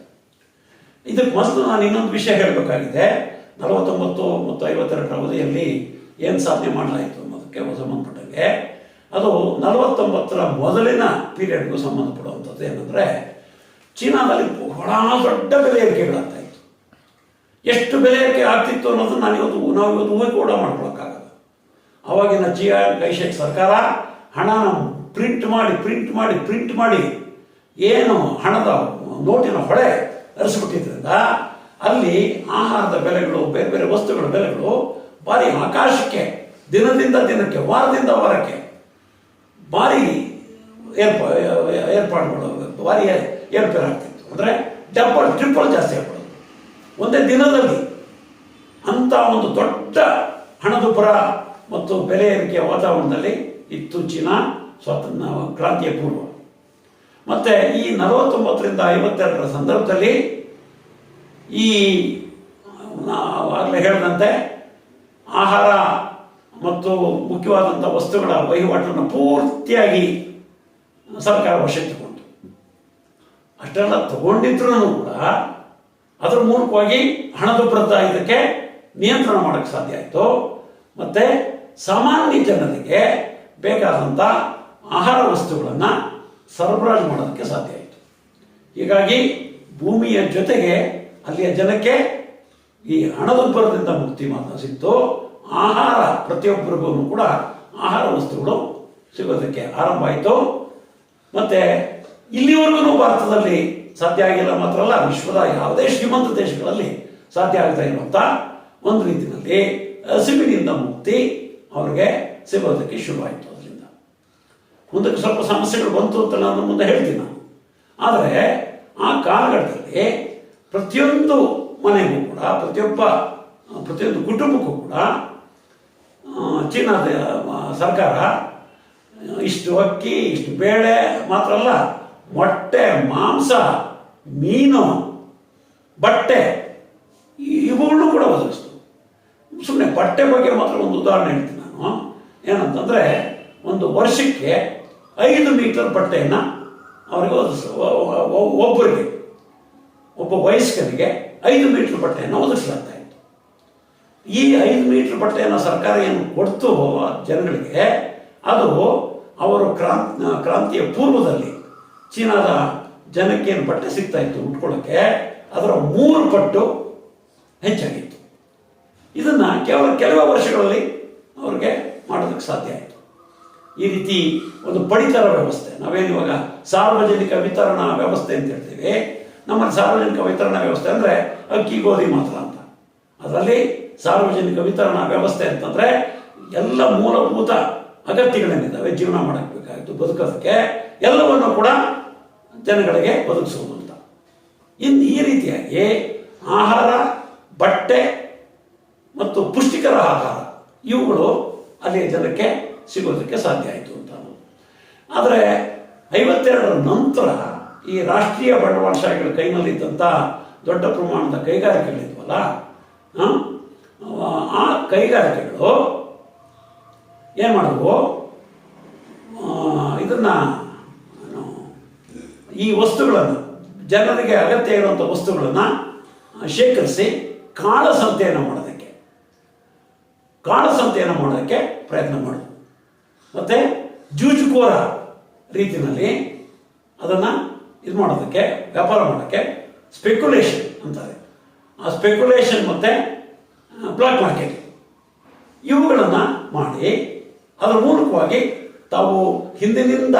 ಇದಕ್ಕೆ ಮೊದಲು ನಾನು ಇನ್ನೊಂದು ವಿಷಯ ಹೇಳಬೇಕಾಗಿದೆ. 49 ಮತ್ತು 52 ಅವಧಿಯಲ್ಲಿ ಏನು ಸಾಧನೆ ಮಾಡಲಾಯಿತು ಅನ್ನೋದಕ್ಕೆ ಸಂಬಂಧಪಟ್ಟಂಗೆ, ಅದು 49ರ ಮೊದಲಿನ ಪೀರಿಯಡ್ಗೂ ಸಂಬಂಧಪಡುವಂಥದ್ದು. ಏನಂದರೆ, ಚೀನಾದಲ್ಲಿ ಬಹಳ ದೊಡ್ಡ ಬೆಲೆ ಏರಿಕೆಗಳಾಗ್ತಾ ಇತ್ತು. ಎಷ್ಟು ಬೆಲೆ ಏರಿಕೆ ಆಗ್ತಿತ್ತು ಅನ್ನೋದು ನಾವು ಇವತ್ತು ಊಹೆ ಕೂಡ ಮಾಡ್ಕೊಳಕ್ಕಾಗಲ್ಲ. ಆವಾಗಿನ ಚಿಯಾಂಗ್ ಕೈಶೆಕ್ ಸರ್ಕಾರ ಹಣನ ಪ್ರಿಂಟ್ ಮಾಡಿ ಏನು ಹಣದ ನೋಟಿನ ಹೊಳೆ ಹರಿಸ್ಬಿಟ್ಟಿದ್ರಿಂದ ಅಲ್ಲಿ ಆಹಾರದ ಬೆಲೆಗಳು, ಬೇರೆ ಬೇರೆ ವಸ್ತುಗಳ ಬೆಲೆಗಳು ಭಾರಿ ಆಕಾಶಕ್ಕೆ, ದಿನದಿಂದ ದಿನಕ್ಕೆ, ವಾರದಿಂದ ವಾರಕ್ಕೆ ಭಾರಿ ಏರ್ಪಾಡುಗಳು ಭಾರಿ ಏರ್ಪೇರಾಗ್ತಿತ್ತು. ಅಂದರೆ ಟ್ರಿಪಲ್ ಜಾಸ್ತಿ ಆಗ್ಬಿಡೋದು ಒಂದೇ ದಿನದಲ್ಲಿ. ಅಂಥ ಒಂದು ದೊಡ್ಡ ಹಣದುಬ್ಬರ ಮತ್ತು ಬೆಲೆ ಏರಿಕೆಯ ವಾತಾವರಣದಲ್ಲಿ ಇತ್ತು ಚೀನಾ ಕ್ರಾಂತಿಯ ಪೂರ್ವ. ಮತ್ತು ಈ 49ರಿಂದ 52ರ ಸಂದರ್ಭದಲ್ಲಿ ಈ ಆಗಲೇ ಹೇಳಿದಂತೆ ಆಹಾರ ಮತ್ತು ಮುಖ್ಯವಾದಂಥ ವಸ್ತುಗಳ ವಹಿವಾಟನ್ನು ಪೂರ್ತಿಯಾಗಿ ಸರ್ಕಾರ ವಶಕ್ಕೆ ತಗೊಂಡು, ಅಷ್ಟೆಲ್ಲ ತಗೊಂಡಿದ್ರೂ ಕೂಡ ಅದರ ಮೂಲಕವಾಗಿ ಹಣದುಬ್ಬರದ ಇದಕ್ಕೆ ನಿಯಂತ್ರಣ ಮಾಡೋಕ್ಕೆ ಸಾಧ್ಯ ಆಯಿತು. ಮತ್ತು ಸಾಮಾನ್ಯ ಜನರಿಗೆ ಬೇಕಾದಂಥ ಆಹಾರ ವಸ್ತುಗಳನ್ನು ಸರಬರಾಜು ಮಾಡೋದಕ್ಕೆ ಸಾಧ್ಯ ಆಯಿತು. ಹೀಗಾಗಿ ಭೂಮಿಯ ಜೊತೆಗೆ ಅಲ್ಲಿಯ ಜನಕ್ಕೆ ಈ ಹಣದುಬ್ಬರದಿಂದ ಮುಕ್ತಿ ಮಾತ್ರ ಸಿಕ್ತು. ಆಹಾರ, ಪ್ರತಿಯೊಬ್ಬರಿಗೂ ಕೂಡ ಆಹಾರ ವಸ್ತುಗಳು ಸಿಗೋದಕ್ಕೆ ಆರಂಭ ಆಯಿತು. ಮತ್ತು ಇಲ್ಲಿವರೆಗೂ ಭಾರತದಲ್ಲಿ ಸಾಧ್ಯ ಆಗಿಲ್ಲ, ಮಾತ್ರ ಅಲ್ಲ, ವಿಶ್ವದ ಯಾವುದೇ ಶ್ರೀಮಂತ ದೇಶಗಳಲ್ಲಿ ಸಾಧ್ಯ ಆಗ್ತಾ ಇರುವಂಥ ಒಂದು ರೀತಿಯಲ್ಲಿ ಹಸಿವಿನಿಂದ ಮುಕ್ತಿ ಅವ್ರಿಗೆ ಸಿಗೋದಕ್ಕೆ ಶುರುವಾಯಿತು. ಅದರಿಂದ ಮುಂದಕ್ಕೆ ಸ್ವಲ್ಪ ಸಮಸ್ಯೆಗಳು ಬಂತು ಅಂತ ನಾನು ಮುಂದೆ ಹೇಳ್ತೀನಿ ನಾನು. ಆದರೆ ಆ ಕಾಲಘಟ್ಟದಲ್ಲಿ ಪ್ರತಿಯೊಂದು ಮನೆಗೂ ಕೂಡ, ಪ್ರತಿಯೊಂದು ಕುಟುಂಬಕ್ಕೂ ಕೂಡ ಚೀನಾದ ಸರ್ಕಾರ ಇಷ್ಟು ಅಕ್ಕಿ, ಇಷ್ಟು ಬೇಳೆ ಮಾತ್ರ ಅಲ್ಲ, ಮೊಟ್ಟೆ, ಮಾಂಸ, ಮೀನು, ಬಟ್ಟೆ ಇವುಗಳನ್ನು ಕೂಡ ಒದಗಿಸ್ತು. ಸುಮ್ಮನೆ ಬಟ್ಟೆ ಬಗ್ಗೆ ಮಾತ್ರ ಒಂದು ಉದಾಹರಣೆ ಹೇಳ್ತೀನಿ ನಾನು. ಏನಂತಂದರೆ, ಒಂದು ವರ್ಷಕ್ಕೆ 5 ಮೀಟರ್ ಬಟ್ಟೆಯನ್ನು ಅವರಿಗೆ ಒಬ್ಬರಿಗೆ, ಒಬ್ಬ ವಯಸ್ಕರಿಗೆ 5 ಮೀಟರ್ ಬಟ್ಟೆಯನ್ನು ಒದಗಿಸಲಾಗ್ತಾ ಇತ್ತು. ಈ 5 ಮೀಟರ್ ಬಟ್ಟೆಯನ್ನು ಸರ್ಕಾರ ಏನು ಕೊಡ್ತು ಜನಗಳಿಗೆ, ಅದು ಅವರು ಕ್ರಾಂತಿಯ ಪೂರ್ವದಲ್ಲಿ ಚೀನಾದ ಜನಕ್ಕೆ ಏನು ಬಟ್ಟೆ ಸಿಗ್ತಾ ಇತ್ತು ಉಟ್ಕೊಳ್ಳೋಕ್ಕೆ, ಅದರ 3 ಪಟ್ಟು ಹೆಚ್ಚಾಗಿತ್ತು. ಇದನ್ನು ಕೇವಲ ಕೆಲವೇ ವರ್ಷಗಳಲ್ಲಿ ಅವ್ರಿಗೆ ಮಾಡೋದಕ್ಕೆ ಸಾಧ್ಯ ಆಯಿತು. ಈ ರೀತಿ ಒಂದು ಪಡಿತರ ವ್ಯವಸ್ಥೆ, ನಾವೇನಿವಾಗ ಸಾರ್ವಜನಿಕ ವಿತರಣಾ ವ್ಯವಸ್ಥೆ ಅಂತ ಹೇಳ್ತೀವಿ, ನಮ್ಮಲ್ಲಿ ಸಾರ್ವಜನಿಕ ವಿತರಣಾ ವ್ಯವಸ್ಥೆ ಅಂದರೆ ಅಕ್ಕಿ, ಗೋಧಿ ಮಾತ್ರ ಅಂತ. ಅದರಲ್ಲಿ ಸಾರ್ವಜನಿಕ ವಿತರಣಾ ವ್ಯವಸ್ಥೆ ಅಂತಂದರೆ ಎಲ್ಲ ಮೂಲಭೂತ ಅಗತ್ಯಗಳೇನಿದ್ದಾವೆ, ಜೀವನ ಮಾಡಬೇಕಾಗಿತ್ತು, ಬದುಕೋದಕ್ಕೆ ಎಲ್ಲವನ್ನು ಕೂಡ ಜನಗಳಿಗೆ ಒದಗಿಸುವುದು ಅಂತ. ಇನ್ನು ಈ ರೀತಿಯಾಗಿ ಆಹಾರ, ಬಟ್ಟೆ ಮತ್ತು ಪುಷ್ಟಿಕರ ಆಹಾರ ಇವುಗಳು ಅಲ್ಲಿಯ ಜನಕ್ಕೆ ಸಿಗೋದಕ್ಕೆ ಸಾಧ್ಯ ಆಯಿತು ಅಂತ ಅನ್ನೋದು. ಆದರೆ 52ರ ನಂತರ ಈ ರಾಷ್ಟ್ರೀಯ ಬಂಡವಾಳಶಾಹಿಗಳ ಕೈನಲ್ಲಿದ್ದಂಥ ದೊಡ್ಡ ಪ್ರಮಾಣದ ಕೈಗಾರಿಕೆಗಳಿದ್ವಲ್ಲ, ಆ ಕೈಗಾರಿಕೆಗಳು ಏನು ಮಾಡಿದ್ವು, ಇದನ್ನು ಈ ವಸ್ತುಗಳನ್ನು, ಜನರಿಗೆ ಅಗತ್ಯ ಇರುವಂಥ ವಸ್ತುಗಳನ್ನು ಶೇಖರಿಸಿ ಕಾಳಸಂತೆಯನ್ನು ಮಾಡೋದಕ್ಕೆ ಪ್ರಯತ್ನ ಮಾಡಿದ್ವು. ಮತ್ತು ಜೂಜುಕೋರ ರೀತಿಯಲ್ಲಿ ಅದನ್ನು ಇದು ಮಾಡೋದಕ್ಕೆ, ವ್ಯಾಪಾರ ಮಾಡೋಕ್ಕೆ ಸ್ಪೆಕ್ಯುಲೇಷನ್ ಅಂತಾರೆ. ಆ ಸ್ಪೆಕ್ಯುಲೇಷನ್ ಮತ್ತು ಬ್ಲಾಕ್ ಮಾರ್ಕೆಟ್ ಇವುಗಳನ್ನು ಮಾಡಿ ಅದರ ಮೂಲಕವಾಗಿ ತಾವು ಹಿಂದಿನಿಂದ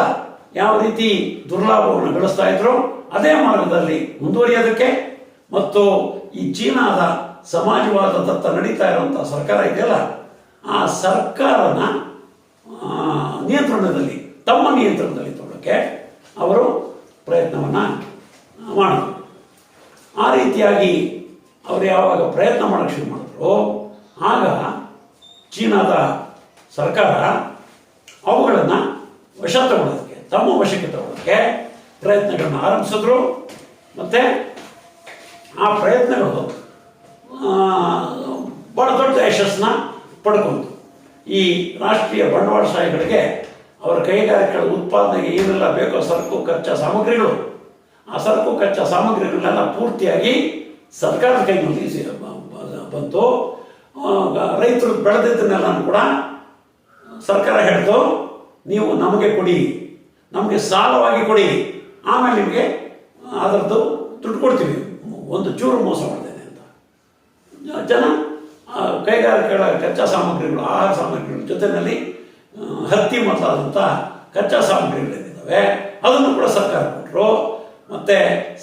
ಯಾವ ರೀತಿ ದುರ್ಲಾಭವನ್ನು ಗಳಿಸ್ತಾ ಇದ್ರೋ ಅದೇ ಮಾರ್ಗದಲ್ಲಿ ಮುಂದುವರಿಯೋದಕ್ಕೆ ಮತ್ತು ಈ ಚೀನಾದ ಸಮಾಜವಾದದತ್ತ ನಡೀತಾ ಇರುವಂಥ ಸರ್ಕಾರ ಇದೆಯಲ್ಲ, ಆ ಸರ್ಕಾರನ ನಿಯಂತ್ರಣದಲ್ಲಿ, ತಮ್ಮ ನಿಯಂತ್ರಣದಲ್ಲಿ ತಗೊಳ್ಳೋಕ್ಕೆ ಅವರು ಪ್ರಯತ್ನವನ್ನು ಮಾಡಿದ್ರು. ಆ ರೀತಿಯಾಗಿ ಅವರು ಯಾವಾಗ ಪ್ರಯತ್ನ ಮಾಡೋಕ್ಕೆ ಶುರು ಮಾಡಿದ್ರು, ಆಗ ಚೀನಾದ ಸರ್ಕಾರ ಅವುಗಳನ್ನು ವಶ ತಗೊಳ್ಳೋದಕ್ಕೆ, ತಮ್ಮ ವಶಕ್ಕೆ ತಗೊಳ್ಳೋದಕ್ಕೆ ಪ್ರಯತ್ನಗಳನ್ನು ಆರಂಭಿಸಿದ್ರು. ಮತ್ತು ಆ ಪ್ರಯತ್ನಗಳು ಭಾಳ ದೊಡ್ಡ ಯಶಸ್ಸನ್ನ ಪಡ್ಕೊಂತು. ಈ ರಾಷ್ಟ್ರೀಯ ಬಂಡವಾಳಶಾಹಿಗಳಿಗೆ ಅವರ ಕೈಗಾರಿಕೆಗಳ ಉತ್ಪಾದನೆಗೆ ಏನೆಲ್ಲ ಬೇಕೋ ಸರಕು ಕಚ್ಚಾ ಸಾಮಗ್ರಿಗಳು, ಆ ಸರಕು ಕಚ್ಚಾ ಸಾಮಗ್ರಿಗಳನ್ನೆಲ್ಲ ಪೂರ್ತಿಯಾಗಿ ಸರ್ಕಾರದ ಕೈನಲ್ಲಿ ಬಂತು. ರೈತರು ಬೆಳೆದಿದ್ದನ್ನೆಲ್ಲ ಕೂಡ ಸರ್ಕಾರ ಹೇಳ್ತು, ನೀವು ನಮಗೆ ಕೊಡಿ, ನಮಗೆ ಸಾಲವಾಗಿ ಕೊಡಿ, ಆಮೇಲೆ ನಿಮಗೆ ಅದರದ್ದು ದುಡ್ಡು ಕೊಡ್ತೀವಿ, ಒಂದು ಚೂರು ಮೋಸ ಮಾಡ್ತೇನೆ ಅಂತ. ಜನ ಕೈಗಾರಿಕೆಗಳ ಕಚ್ಚಾ ಸಾಮಗ್ರಿಗಳು, ಆಹಾರ ಸಾಮಗ್ರಿಗಳ ಜೊತೆಯಲ್ಲಿ ಹತ್ತಿ ಮೊದಲಾದಂಥ ಕಚ್ಚಾ ಸಾಮಗ್ರಿಗಳೇನಿದ್ದಾವೆ ಅದನ್ನು ಕೂಡ ಸರ್ಕಾರ ಕೊಟ್ಟರು. ಮತ್ತು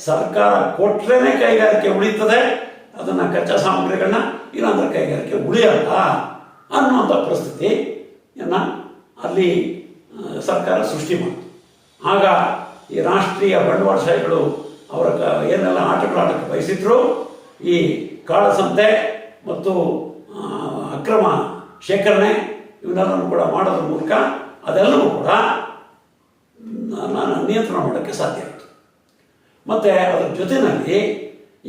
ಸರ್ಕಾರ ಕೊಟ್ಟರೆ ಕೈಗಾರಿಕೆ ಉಳಿತದೆ, ಅದನ್ನು ಕಚ್ಚಾ ಸಾಮಗ್ರಿಗಳನ್ನ, ಇಲ್ಲಾಂದ್ರೆ ಕೈಗಾರಿಕೆ ಉಳಿಯಲ್ಲ ಅನ್ನುವಂಥ ಪರಿಸ್ಥಿತಿಯನ್ನು ಅಲ್ಲಿ ಸರ್ಕಾರ ಸೃಷ್ಟಿ ಮಾಡಿತು. ಆಗ ಈ ರಾಷ್ಟ್ರೀಯ ಬಂಡವಾಳಶಾಹಿಗಳು ಅವರ ಏನೆಲ್ಲ ಆಟಕ್ಕೆ ಬಯಸಿದ್ರು, ಈ ಕಾಳಸಂತೆ ಮತ್ತು ಅಕ್ರಮ ಶೇಖರಣೆ ಇವನ್ನೆಲ್ಲರೂ ಕೂಡ ಮಾಡೋದ್ರ ಮೂಲಕ ಅದೆಲ್ಲವೂ ಕೂಡ ನಿಯಂತ್ರಣ ಮಾಡೋಕ್ಕೆ ಸಾಧ್ಯ ಆಯಿತು. ಮತ್ತು ಅದರ ಜೊತೆಯಲ್ಲಿ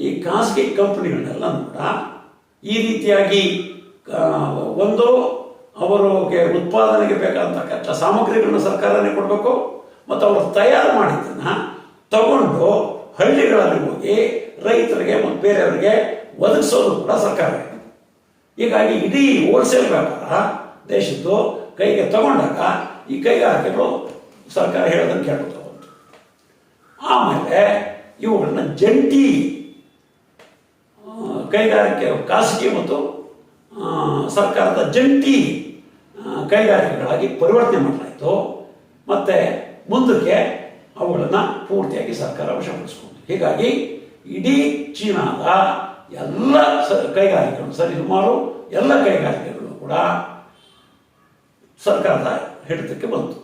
ಈ ಖಾಸಗಿ ಕಂಪನಿಗಳನ್ನೆಲ್ಲನೂ ಕೂಡ ಈ ರೀತಿಯಾಗಿ ಒಂದು ಅವರಿಗೆ ಉತ್ಪಾದನೆಗೆ ಬೇಕಾದಂಥ ಕಚ್ಚಾ ಸಾಮಗ್ರಿಗಳನ್ನ ಸರ್ಕಾರನೇ ಕೊಡಬೇಕು, ಮತ್ತು ಅವರು ತಯಾರು ಮಾಡಿದ್ದನ್ನು ತಗೊಂಡು ಹಳ್ಳಿಗಳಲ್ಲಿ ಹೋಗಿ ರೈತರಿಗೆ ಮತ್ತು ಬೇರೆಯವರಿಗೆ ಒದಗಿಸೋದು ಕೂಡ ಸರ್ಕಾರ. ಹೀಗಾಗಿ ಇಡೀ ಹೋಲ್ಸೇಲ್ ವ್ಯಾಪಾರ ದೇಶದ್ದು ಕೈಗೆ ತಗೊಂಡಾಗ ಈ ಕೈಗಾರಿಕೆಗಳು ಸರ್ಕಾರ ಹೇಳೋದನ್ನು ಕೇಳ್ಕೊತಾ ಬಂತು. ಆಮೇಲೆ ಇವುಗಳನ್ನ ಜಂಟಿ ಕೈಗಾರಿಕೆ, ಖಾಸಗಿ ಮತ್ತು ಸರ್ಕಾರದ ಜಂಟಿ ಕೈಗಾರಿಕೆಗಳಾಗಿ ಪರಿವರ್ತನೆ ಮಾಡಲಾಯಿತು. ಮತ್ತು ಮುಂದಕ್ಕೆ ಅವುಗಳನ್ನು ಪೂರ್ತಿಯಾಗಿ ಸರ್ಕಾರ ವಶಪಡಿಸಿಕೊಂಡು, ಹೀಗಾಗಿ ಇಡೀ ಚೀನಾದ ಎಲ್ಲ ಕೈಗಾರಿಕೆಗಳು, ಸುಮಾರು ಎಲ್ಲ ಕೈಗಾರಿಕೆಗಳು ಕೂಡ ಸರ್ಕಾರದ ಹಿಡಿತಕ್ಕೆ ಬಂತು.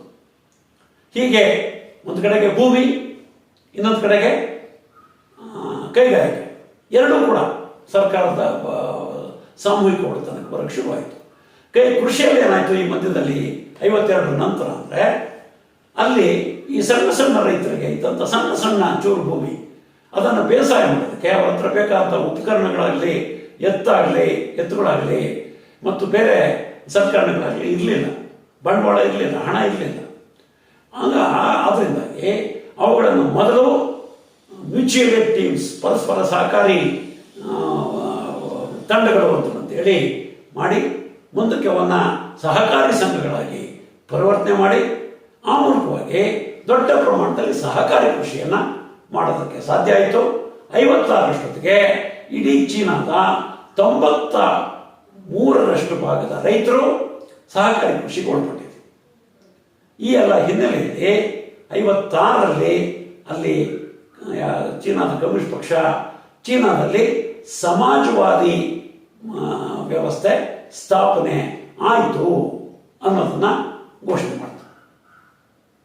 ಹೀಗೆ ಒಂದು ಕಡೆಗೆ ಭೂಮಿ, ಇನ್ನೊಂದು ಕಡೆಗೆ ಕೈಗಾರಿಕೆ ಎರಡೂ ಕೂಡ ಸರ್ಕಾರದ ಸಾಮೂಹಿಕ ಒಡೆತನಕ್ಕೆ ಬರೋಕ್ಕೆ ಶುರುವಾಯಿತು. ಕೃಷಿಯಲ್ಲಿ ಏನಾಯಿತು ಈ ಮಧ್ಯದಲ್ಲಿ 52ರ ನಂತರ ಅಂದರೆ, ಅಲ್ಲಿ ಈ ಸಣ್ಣ ಸಣ್ಣ ರೈತರಿಗೆ ಇದ್ದಂಥ ಸಣ್ಣ ಸಣ್ಣ ಚೂರು ಭೂಮಿ ಅದನ್ನು ಬೇಸಾಯ ಮಾಡೋದಕ್ಕೆ ಅವ್ರ ಹತ್ರ ಬೇಕಾದಂಥ ಉಪಕರಣಗಳಾಗಲಿ, ಎತ್ತುಗಳಾಗಲಿ ಮತ್ತು ಬೇರೆ ಸಲಕರಣೆಗಳಾಗಲಿ ಇರಲಿಲ್ಲ, ಬಂಡವಾಳ ಇರಲಿಲ್ಲ, ಹಣ ಇರಲಿಲ್ಲ. ಅದರಿಂದಾಗಿ ಅವುಗಳನ್ನು ಮೊದಲು ಮ್ಯೂಚುವಲ್ ಏಡ್ ಟೀಮ್ಸ್, ಪರಸ್ಪರ ಸಹಕಾರಿ ತಂಡಗಳು ಅಂತೇಳಿ ಮಾಡಿ ಮುಂದಕ್ಕೆ ಅವನ್ನ ಸಹಕಾರಿ ಸಂಘಗಳಾಗಿ ಪರಿವರ್ತನೆ ಮಾಡಿ ಆ ಮೂಲಕವಾಗಿ ದೊಡ್ಡ ಪ್ರಮಾಣದಲ್ಲಿ ಸಹಕಾರಿ ಕೃಷಿಯನ್ನು ಮಾಡೋದಕ್ಕೆ ಸಾಧ್ಯ ಆಯಿತು. 56ರಷ್ಟೊತ್ತಿಗೆ ಇಡೀ ಚೀನಾದ 93ರಷ್ಟು ಭಾಗದ ರೈತರು ಸಹಕಾರಿ ಕೃಷಿಗೆ ಒಳಪಟ್ಟಿದ್ರು. ಈ ಎಲ್ಲ ಹಿನ್ನೆಲೆಯಲ್ಲಿ 56ರಲ್ಲಿ ಅಲ್ಲಿ ಚೀನಾದ ಕಮ್ಯುನಿಸ್ಟ್ ಪಕ್ಷ ಚೀನಾದಲ್ಲಿ ಸಮಾಜವಾದಿ ವ್ಯವಸ್ಥೆ ಸ್ಥಾಪನೆ ಆಯಿತು ಅನ್ನೋದನ್ನ ಘೋಷಣೆ ಮಾಡ್ತಾರೆ.